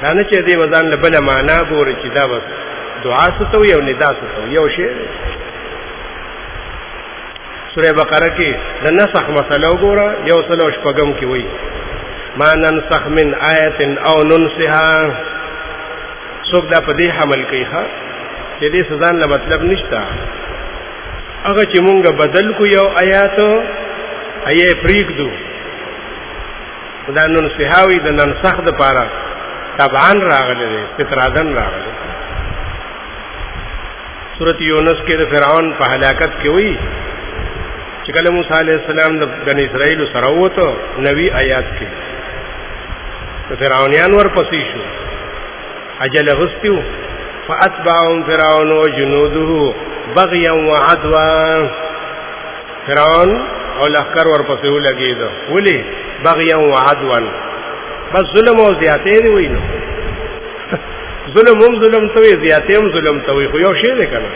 دا نه چې دې به ځان له بله معنا ګوري چې دا بس دعا څه ته وي او ندا څه ته وي، یو شی دی. سورې بقره کې د نسخ مسله وګوره 106 کې وایي ما ننسخ من آیت او ننسها. څوک دا په دې حمل کوي ښه چې دې ځان له مطلب نشته. هغه چې مونږ بدل کو یو آیات یې پرېږدو، دا ننسها وي د ننسخ دپاره طبعا راغلی دی، استطرادن راغلی. سورت یونس کې د فرعون په هلاکت کې وایي چې کله موسی علیه السلام د بني اسرائیلو سره ووته 90 آیات کې د فرعونیان ورپسې شو، اجل غستی و فاتبعهم فرعون وجنوده بغیا وعدوا. فرعون او لښکر ورپسې ولګېده، ولې؟ بغیا وعدوا، بس ظلم او زیاتې دی وایي. نو ظلم هم ظلم ته وي، زیاتې هم ظلم ته وي، خو یو شی دی که نه،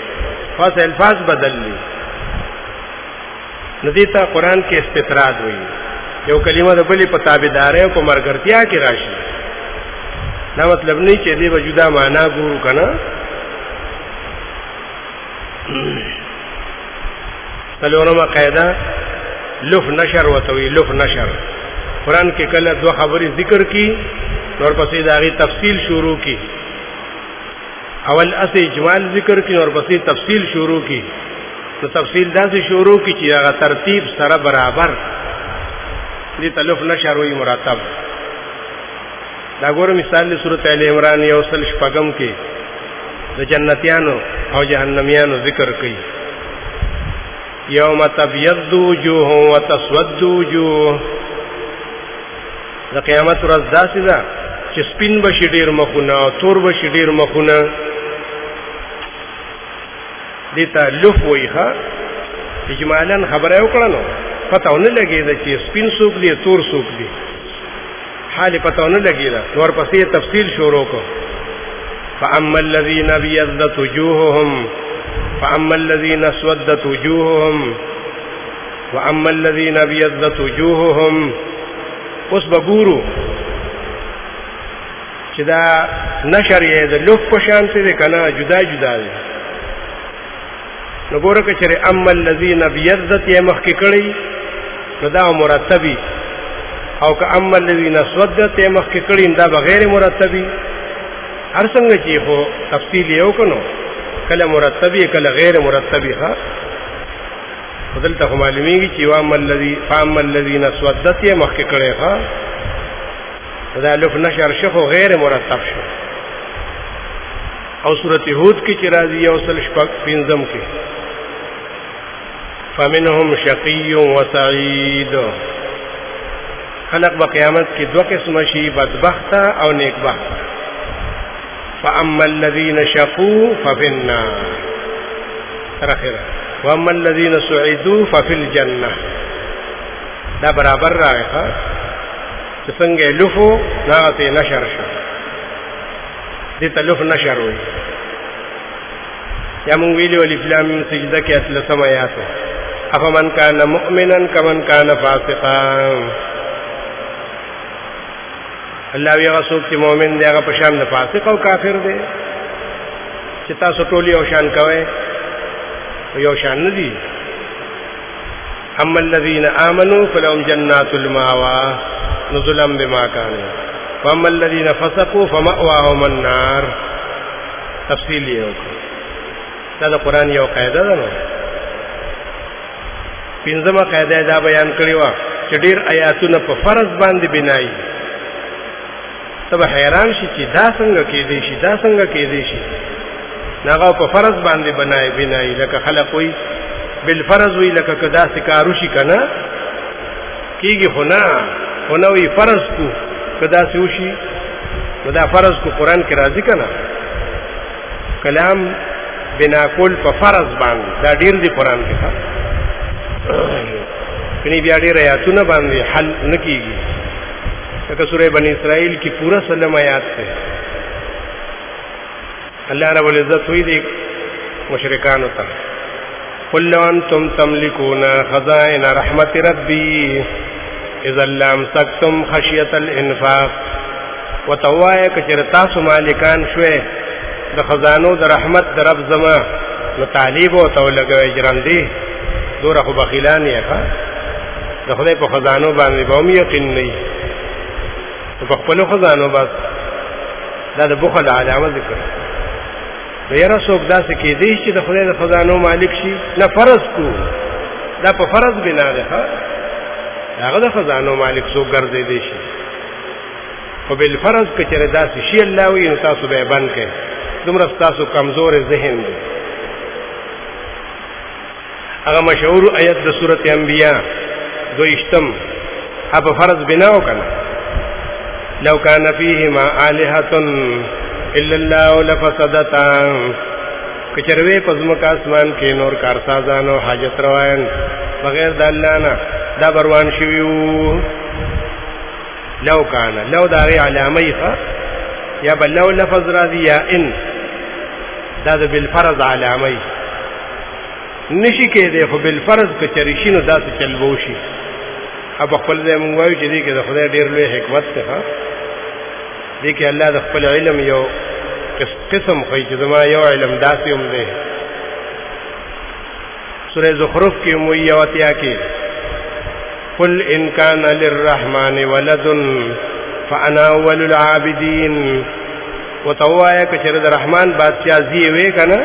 خاص الفاظ بدل دي. نو دې ته قرآن کې استطراد وایي. یو کلمه د بلې په تابعدارۍ او په ملګرتیا کې راشي، دا مطلب نه چې دې به جدا معنا ګورو که نه. څلورمه قاعده لف نشر ورته وایي. لف نشر قرآن کې کله دوه خبرې ذکر کی، ورپسې د هغې تفصیل شروع کی. اول اسې اجمال ذکر کړي اور پسې تفصیل شروع کړي. نو تفصیل داسې شروع کړي چې هغه ترتیب سره برابر دې تلف نشر وي مرتب. دا ګوره مثال له سورۃ ال عمران یو سل شپږم کې د جنتیانو او جهنميانو ذکر کړي. یوم تبیض وجوه وتسود وجوه، د قیامت ورځ داسې ده چې سپین بشي ډیر مخونه او تور بشي ډیر مخونه. دې ته لف وایي. ښه اجمالا خبره وکړه نو پته ونه لګېده چې سپین څوک دی تور څوک دی، حال پته ونه لګېده. نور پسې تفصیل شروع کړو. فاما الذين ابيضت وجوههم فاما الذين اسودت وجوههم واما الذين ابيضت وجوههم. اوس به ګورو چې دا نشر یې د لف په شانته دی که نه جدا جدا دی. نو ګوره که چېرې اما الذین ابیضت یې مخکې کړی نو دا مرتبي، او که اما الذین اسودت یې مخکې کړی دا به غیر مرتبي. هر څنګه چې خو تفصیل یې وکړو کله مرتبي کله غیر مرتبي. ښه خو دلته خو معلومیږي چې فاما الذین اسودت یې مخکې کړی. ښه دا لف نشر شخو غیر مرتب شو. او سورۃ هود کې چې راځي یو سل شپږ پنځم کې فمنهم شقی و سعید. خلق به قیامت کې دوه قسمه شي، بدبخت او نیکبخت. فاما الذین شقوا ففي النار تر اخره واما الذین سعدوا ففي الجنه. دا برابر راغی چې څنګه لفو ناغته نشر شو. دې ته لف نشر وي. یا مونږ ویلي الف لام میم سجده کې اتلسم آیات افمن کان مؤمنا کمن کان فاسقا. الله وی هغه څوک چې مؤمن دی هغه په شان د فاسق او کافر دی. چې تاسو ټول یو شان کوئ یو شان نه دي. اما الذين آمنوا فلهم جنات المأوى نزلا بما كانوا واما الذين فسقوا فمأواهم النار. تفصیل یې وکړو. دا د قرآن یو قاعده ده. نو پنځمه قاعده دا بیان کړې وه چې ډېر آیاتونه په فرض باندې بنایي. ته به حیران شي چې دا څنګه کېدی شي دا څنګه کېدی شي. هغه په فرض باندې بنایي لکه خلق وي بالفرض وي لکه که داسې کار وشي که نه کېږي. خو نه وي فرض کو که داسې وشي نو دا فرض کو قرآن کې راځي که نه. کلام بنا کول په فرض باندې دا ډېر دی قرآن کې. کني بیا ډېر آیاتونه باندې حل نه کېږي. لکه سورہ بنی اسرائیل کی پورا سلم آیات سے اللہ رب العزت ہوئی دی مشرکان ہوتا قل لو انتم تملکون خزائن رحمت ربی اذا لامسکتم خشیت الانفاق. وتوائے کچر تاسو مالکان شوے د خزانو د رحمت د رب زما نو تعلیب او تو لګوي جرندي دور خو بخیلان یې ښه د خدای په خزانو باندې به هم یقین نه وي. په خپل خزانو بس دا د بخل علامه ذکر. نو یاره څوک داسې کېدی چې د خدای د خزانو مالک شي؟ نه فرض کو دا په فرض بنا ده. هغه د خزانو مالک څوک ګرځېدی شي. خو بالفرض که چېرې داسې شي الله وي نو تاسو به یې بند کړئ. دومره ستاسو کمزور ذهن دی. هغه مشهور آیت د سورۃ انبیاء 22 هغه فرض بنا وکړه. لو كان فيهما آلهة الا الله لفسدتا. کچروي پزمک اسمان کې نور کارسازان او حاجت روان بغیر د الله نه دا بروان شویو. لو کان لو داغی علامه یا بل لو لفظ راضی یا ان دا د بالفرض علامه نشي کېدی. خو بالفرض کچری شي نو داسې چل به وشي. اب خپل ځای مونږ وایو چې دې کې د خدای ډېر لوی حکمت دی. دې کې الله د خپل علم یو قسم ښایي چې زما یو علم داسې هم دی. سورہ زخرف کې مو یو اتیا کې قل ان کان للرحمن ولد فانا اول العابدین. وتوایا کچره د رحمان بادشاہ زی وی کنه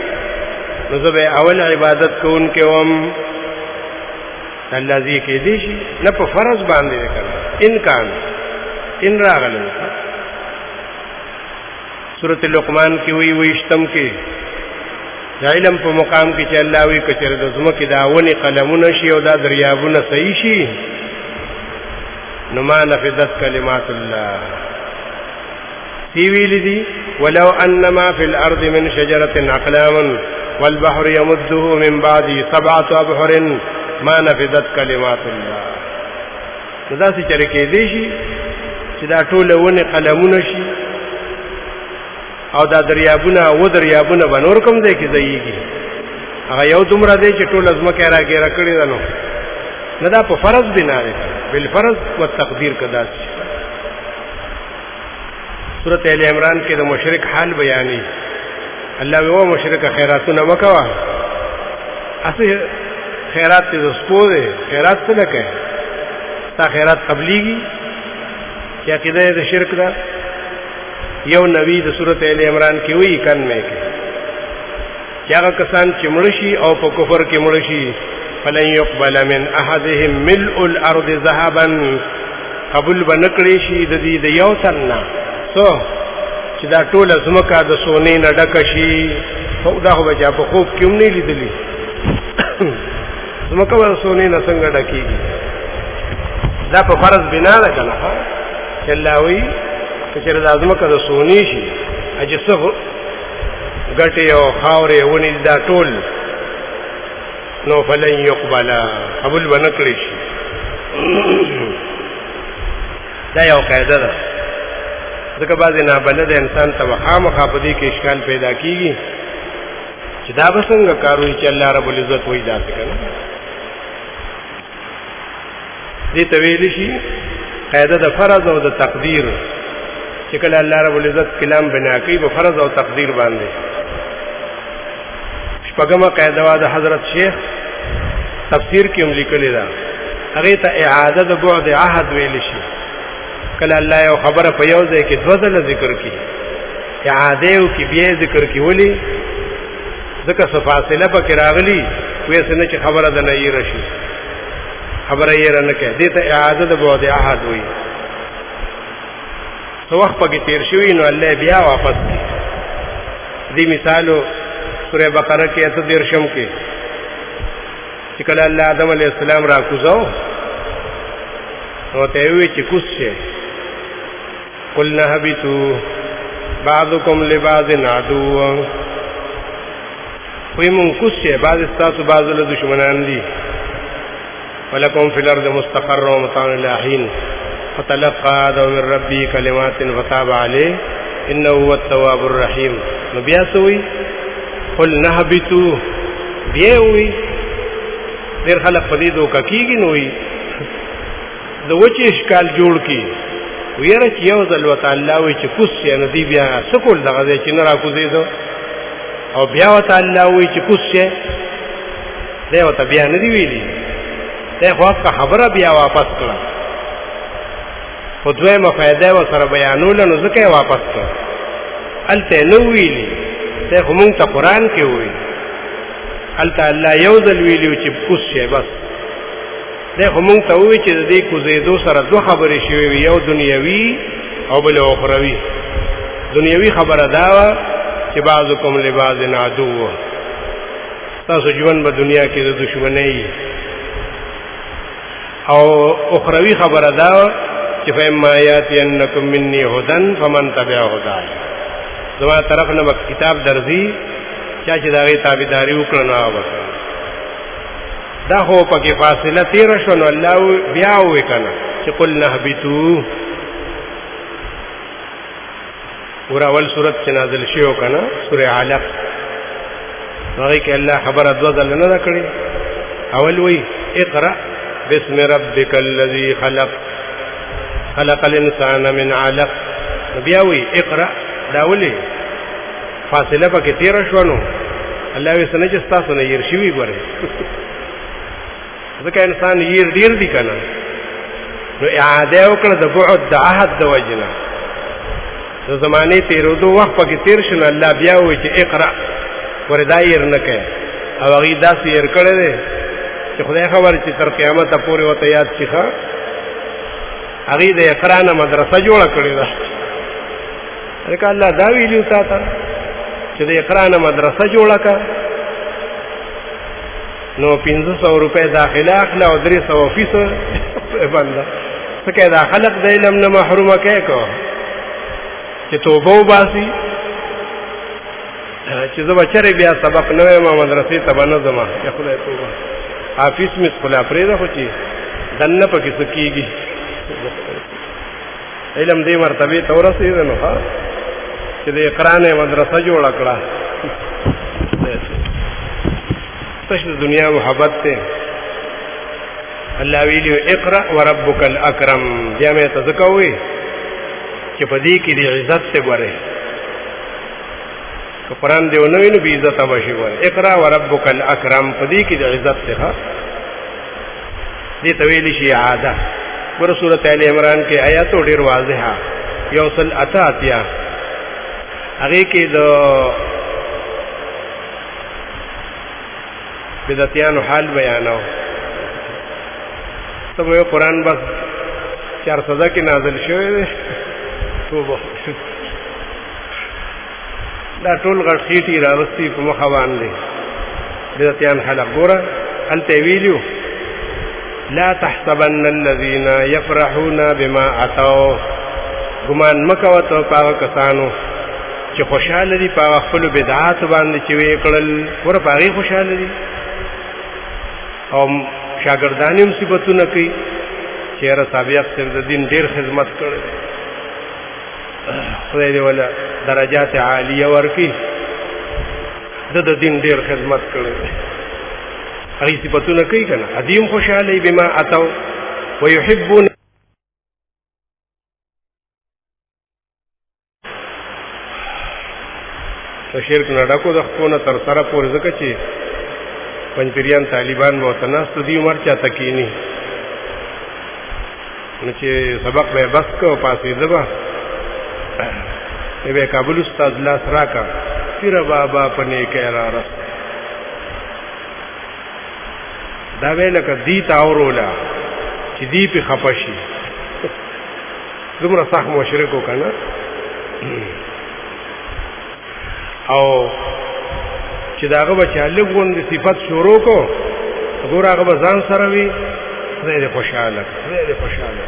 نو زه اول عبادت کوونکې وم الله زی کې دي شي نه په فرض باندې کنه ان راغله سورۃ لقمان کې وی وشتم کې د علم په مقام کې چې الله وی کچره د زمکه دا ونی قلمونه شي او دا دریابونه صحیح شي نو ما نفذت کلمات الله سیویل دی ولو انما فی الارض من شجرة اقلام والبحر يمده من بعد 7 ابحر ما نفذت کلمات الله دا څه چر کې دی شي چې دا ټول ونه قلمونه شي او دا دریابونه بنور کوم دی کې ځایږي هغه یو دومره دی چې ټول ازمکه راګیره کړی ده نو نه دا په فرض بنا دی بالفرض والتقدیر کدا شي سورۃ ال عمران کې د مشرک حال بیانې الله وی مشرک خیراتونه مکوا اصل خیرات دې سپوږه خیرات څه لکه تا خیرات قبليږي چې عقیده د شرک دا یو نبی د سورۃ ال عمران کې وی کن مې کې چې هغه کسان چې مړشي او په کفر کې مړشي فلن يقبل من احدهم ملء الارض ذهبا قبول بنکړي شي د دې د یو تنه سو چې دا ټول زمکه د سونې نه ډکه شي خو دا خو بچا په خوب کې هم نه لیدلی زمکه د سونې نه څنګه ډکېږي دا په فرض بنا ده کنه چې الله وی چې دا زمکه د سونې شي اجسه ګټه او خاورې ونی دا ټول نو فلن يقبل قبول بنکړي شي دا یو قاعده ده ځکه بعضې نابلده انسان ته خامخا په دې کې اشکال پیدا کېږي چې دا به څنګه کار وي چې الله رب العزت وایي داسې که نه دې ته ویلی شي قاعده د فرض او د تقدیر چې کله الله رب العزت کلام بنا کوي په فرض او تقدیر باندې شپږمه قاعده وا د حضرت شیخ تفسیر کې هم لیکلې ده هغې ته اعاده د بعد عهد ویلی شي کله الله یو خبره په یو ځای کې دوه ځله ذکر کړي اعاده یو کې بیا ذکر کړي ولې ځکه څه فاصله پکې راغلي وایي څه نه چې خبره د نه یې راشي خبره یې نه کوي دې ته اعاده د بعد عهد وایي څه وخت پکې تیر شوي نو الله بیا واپس کړي دې مثالو سوره بقره کې 113 کې چې کله الله آدم علیه السلام را کوزاو نو ته وی چې کوس شه قلنا هبتوا بعضكم لبعض عدو وی مون کوس شه بعض تاسو بعض له دشمنان دي ولکم فی الارض مستقر ومتاع الى حين فتلقى آدم من ربه كلمات فتاب عليه انه هو التواب الرحيم نو بیا سوی قلنا هبتوا بیا وی ډېر خلک په دې دوکه کېږي نو وي د وچې اشکال جوړ کړي ویره چې یو ځل ورته الله وایي چې کوس شي نو دی بیا څه کول دغه ځای چې نه راکوزېدو او بیا ورته الله وایي چې کوس شي دی ورته بیا نه دی ویلي دی خو خبره بیا واپس کړه خو دویمه فایده یې ورسره بیانوله نو ځکه یې واپس کړه هلته یې نه ویلي دی خو مونږ ته قرآن کې وویل هلته الله یو ځل ویلي چې کوس شي بس دی خو مونږ ته ووایي چې د دې کوزېدو سره دوه خبرې شوې وي یو دنیوي او بل اخروي دنیوي خبره دا وه چې بعضکم لبعض عدو تاسو ژوند به دنیا کې د دشمنۍ او اخروي خبره دا وه چې فإما یأتینکم مني هدی فمن تبع هدای زما طرف نه به کتاب درځي چا چې د هغې تابعداري وکړه نو هغه به دا خو پکې فاصله تیره شوه نو الله بیا ووایي که نه چې قلنا اهبطوا ګوره اول صورت چې نازل شوی و که نه سورې علق هغې کې الله خبره دوه ځله نه ده کړې اول وایي اقرأ باسم ربک الذي خلق خلق الانسان من علق بیا وایي اقرأ دا ولې فاصله پکې تیره شوه نو الله وایي څه نه چې ستاسو نه هېر شوي ګورئ ځکه انسان هېر ډېر دي که نه نو اعاده یې وکړه د بعد د عهد د وجې نه د زمانې تېرېدو وخت پکې تېر شو نو الله بیا وایي چې اقرأ ورې دا ير نه کوي او هغوی داسې ير کړی دی چې خدای خبر چې تر قیامته پورې ورته یاد شي ښه هغوی د اقرا نه مدرسه جوړه کړې ده ځکه الله دا ویلي تا ته چې د اقرا نه مدرسه جوړه کړه نو 500 روپۍ داخله اخله او 300 فیس بنده څه کوي دا خلق د علم نه محرومه کوي کو چې توبه وباسي چې زه به چېرې بیا سبق نه وایم مدرسې ته به نه ځم یا خدای توبه حافظ مې خپله پرېږده خو چې دننه پکې څه کېږي علم دې مرتبې ته ورسېده نو ښه چې د اقرا نه مدرسه جوړه کړه تش د دنیا محبت ته الله ویلي اقرأ وربک الاکرم بیا مې ته ځکه ووایي چې په دې کې د عزت ته ګورئ که قرآن دې ونه وي نو بې عزته به شي ګورئ اقرأ وربک الاکرم په دې کې د عزت ته ښه دې ته ویلی شي اعاده ګوره سورت آل عمران کې آیاتو ډېر واضحه 188 هغې کې د بدعتیانو حال بیانو ته به قرآن بس 400 کې نازل شوی دی توبه دا ټول غټ خېټې راوستي په مخه باندې بدعتیان خلق ګوره هلته یې ویلي لا تحسبن الذين يفرحون بما اتوا ګمان مکوه ته په هغه کسانو چې خوشحاله دي په هغه خپلو بدعاتو باندې چې ویې کړل ګوره په هغې خوشحاله دي او شاګردانې مصیبتونه کوي چې یاره سابق صاحب د دین ډېر خدمت کړی خدای دې وله درجات عالیه ورکړي ده د دین ډېر خدمت کړی هغې صفتونه کوي که نه ادیم خوشحاله بما اتو ویحبون د شرک نه ډکو د خپونه تر سره پورې ځکه چې پنځپیریان طالبان به ورته ناست دي عمر چاته کښېني نو چې سبق به یې بس که پاسېده به به کابل استاد لاس راکړه پیره بابا په نیکۍ رارست دا به لکه دی ته اوروله چې دی پې خفه شي دومره سخت مشرک و که نه او چې د هغه به چا لږ غوندې صفت شروع کو ګوره هغه به ځان سره وي خدای دې خوشحاله خدای دې خوشحاله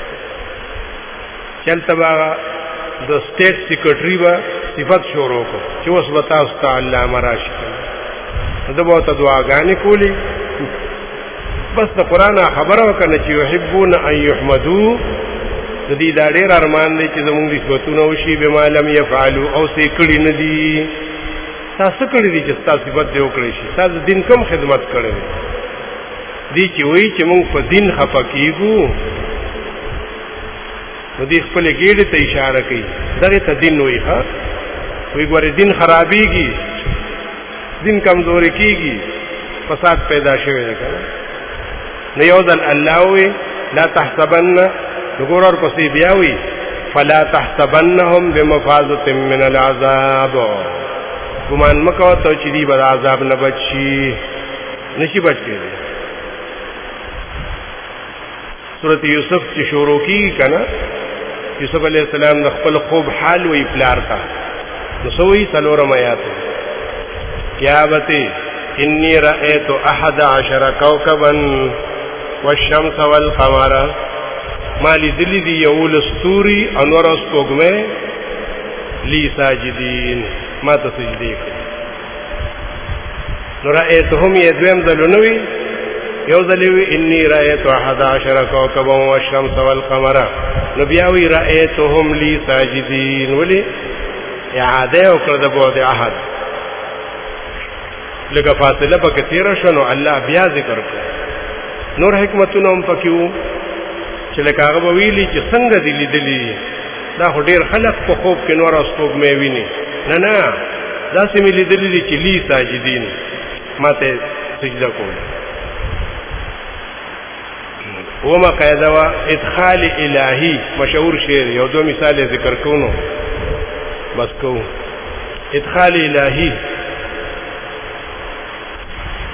چلته به هغه د سټیټ سیکرټري به صفت شروع کو چې اوس به تاسو ته علامه راشي ده به ورته دعاګانې کولې بس د قرآن خبره وکړه نه چې یحبون ان یحمدو د دې دا ډېر ارمان دی چې زمونږ د صفتونه وشي بما لم یفعلو او څه یې کړي نه دي تاسو کړی دي چې ستا صفت دې وکړی شي تاسو دین کم خدمت کړی دی دې چې وایي چې موږ په دین خفه کېږو نو دې خپلې ګېډې ته اشاره کوي دغې ته دین وایي ښه وایي ګورې دین خرابېږي دین کمزورې کېږي فساد پیدا شوی دی که نه نو یو ځل الله وایي لا تحسبن نو ګوره ورپسې بیا وایي فلا تحسبنهم بمفازة من العذاب ګمان مه کوه ته چې دوی به د عذاب نه بچ شي نشي بچ کېدی صورت یوسف چې شروع کېږي که نه یوسف علیه السلام د خپل خوب حال وایي پلار ته نو څه وایي 4 آیات یا ابتې انی رأیت 11 کوکبا والشمس والقمر ما لیدلی دي 11 ستوري او نور سپوږمۍ لی ساجدین ما ته سجدې کړي نو رأیتهم یې دویم ځل ونه وي یو ځل وي انی رأیت 11 کوکبا والشمس والقمر نو بیا وي رأیتهم لی ساجدین ولې اعاده یې وکړه د بعد عهد لږه فاصله پکې تېره شوه نو الله بیا ذکر کړه نور حکمتونه هم پکې وو چې لکه هغه به ویلي چې څنګه دې لیدلي دا خو ډېر خلق په خوب کې نور سپوږمۍ ویني نه نه داسې مې لیدلي دي چې لی ساجدین ما ته سجده کوله وما قاعده وا ادخال الهی مشهور شعر یو 2 مثال ذکر کوو بس کو ادخال الہی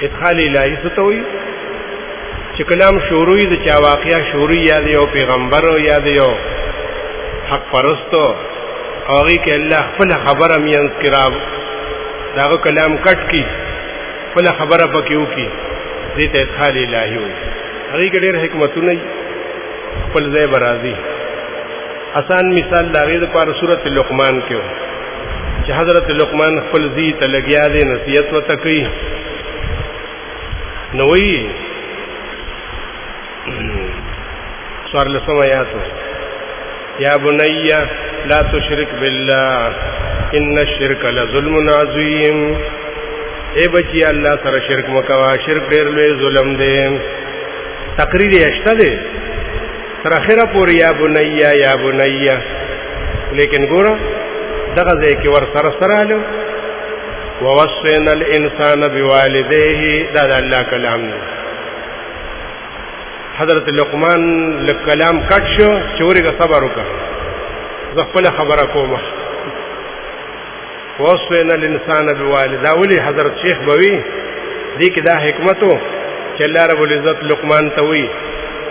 ستوي چې کلام شروعي د چا واقعیا شروعي یا د یو پیغمبر یا د یو حق پرستو هغه کې الله خپل خبره مینس کراب داغه کلام کټ کی خپل خبره پکې وکي دې ته ادخال الهي وي هغه کې ډېر حکمتونه خپل ځای برازي آسان مثال داغه د پر سورۃ لقمان کې چې حضرت لقمان خپل ذی ته لګیا دي نصیحت وته کوي نوئی سوار لسم آیاتو یا بنی لا تشرک باللہ ان الشرک لظلم عظیم اے بچی اللہ سر شرک مکوا شرک دیر لوی ظلم دے تقریر اشتا دے سر اخیرہ پوری یا بنی لیکن گورا دغزے کی ور سر سرالو ووصينا الانسان بوالديه دا الله کلام دی حضرت لقمان کلام کټ شو چورګه صبر وکړه خپل خبره کومه ووصينا الانسان بوالديه ولي حضرت شیخ بوي دې کې دا حکمتو چې الله رب العزت لقمان ته وی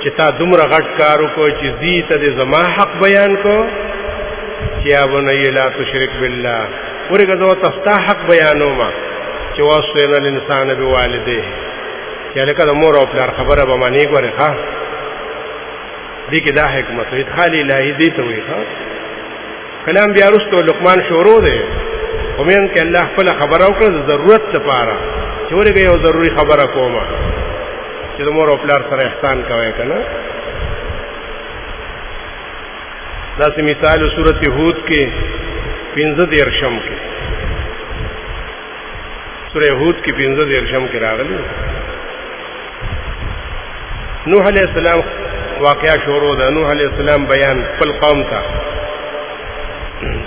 چې تا دومره غټ کارو کو چې دې ته زما حق بیان کو چې یا بني لا تشرک بالله ورګه زو تستا حق بیانو ما چې واسطه الانسان بوالده چې لکه د مور او پلار خبره به معنی ګوري ښا دې کې دا حکمت ادخال الهی دې ته وي ښا کلام بیا رستو لقمان شروع دی ومن کې الله خپل خبره وکړه ضرورت لپاره چې ورګه یو ضروری خبره کومه چې د مور او پلار سره احسان کوي کنه دا سي مثال سورۃ هود کې 15 شم کې سورہ ہود کی 15 شم کې راغلی نوح علیہ السلام واقعہ شروع ده نوح علیہ السلام بیان خپل قوم ته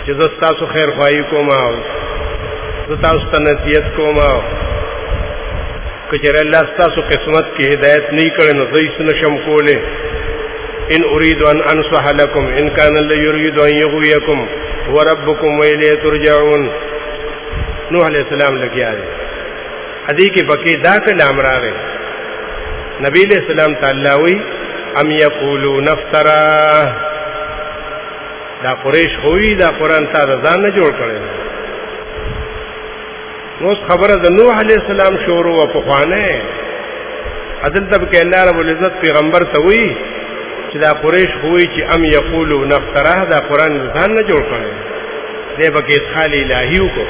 چې زه تاسو خیر خوایي کوم او زه تاسو ته نصیحت کوم کچره الله تاسو قسمت کې هدایت نه کړي نو زه یې نشم کوله ان اريد ان انصح لكم ان كان الله يريد ان يغويكم وربكم وإليه ترجعون نوح علیہ السلام لگیا دی ادی کې بکی دا کلام راغی نبی علیہ السلام تعالی وی ام یقولون افترا دا قریش خوی دا قرآن تا ځان نه جوړ کړي نو خبره د نوح علیہ السلام شروع او په خوانه عدل تب کې الله رب العزت پیغمبر ته وی چې دا قریش خوی چې ام یقولون افترا دا قرآن ځان نه جوړ کړي دې بکی ادخال الهی کو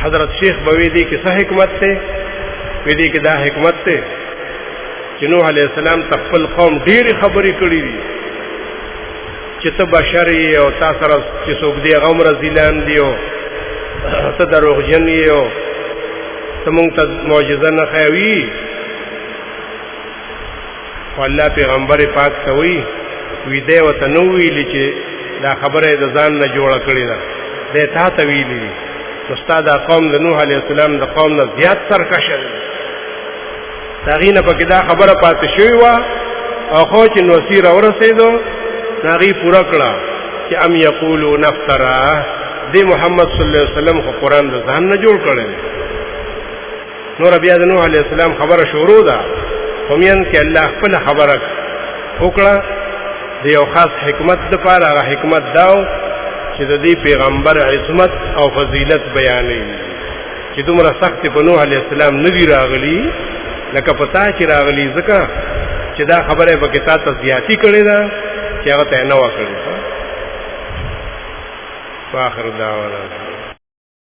حضرت شیخ بوی دی کې څه حکمت ته وی دی کې دا حکمت ته چې نوح علیہ السلام خپل قوم ډېر خبرې کړې دي چې ته بشر او تاسو سره چې څوک دی غمر زیلان دیو ته دروغجن یو ته مونږ ته معجزه نه خوي والله پیغمبر پاک ته وی دی وته نو ویلی چې دا خبره د ځان نه جوړه کړې ده دې تا ته ویلي استاد قوم د نوح علیہ السلام د قوم نه زیات سرکشه دي داغینه پکې دا خبره پاتې شوی و او خو چې نوسیر اورسېدو ناغي پورا کړه چې ام یقولون افترا دی محمد صلی الله علیه وسلم خو قرآن د ځان نه جوړ کړی نور بیا د نوح علیہ السلام خبره شروع ده همین کې الله خپل خبره وکړه د یو خاص حکمت لپاره هغه حکمت داو چې د دې پیغمبر عظمت او فضیلت بیانوي چې دومره سخت په نوح علیہ السلام نه دی راغلی لکه پتا چې راغلی ځکه چې دا خبره په کتاب ته زیاتی کړې ده چې هغه ته نه وکړي واخر دعوانا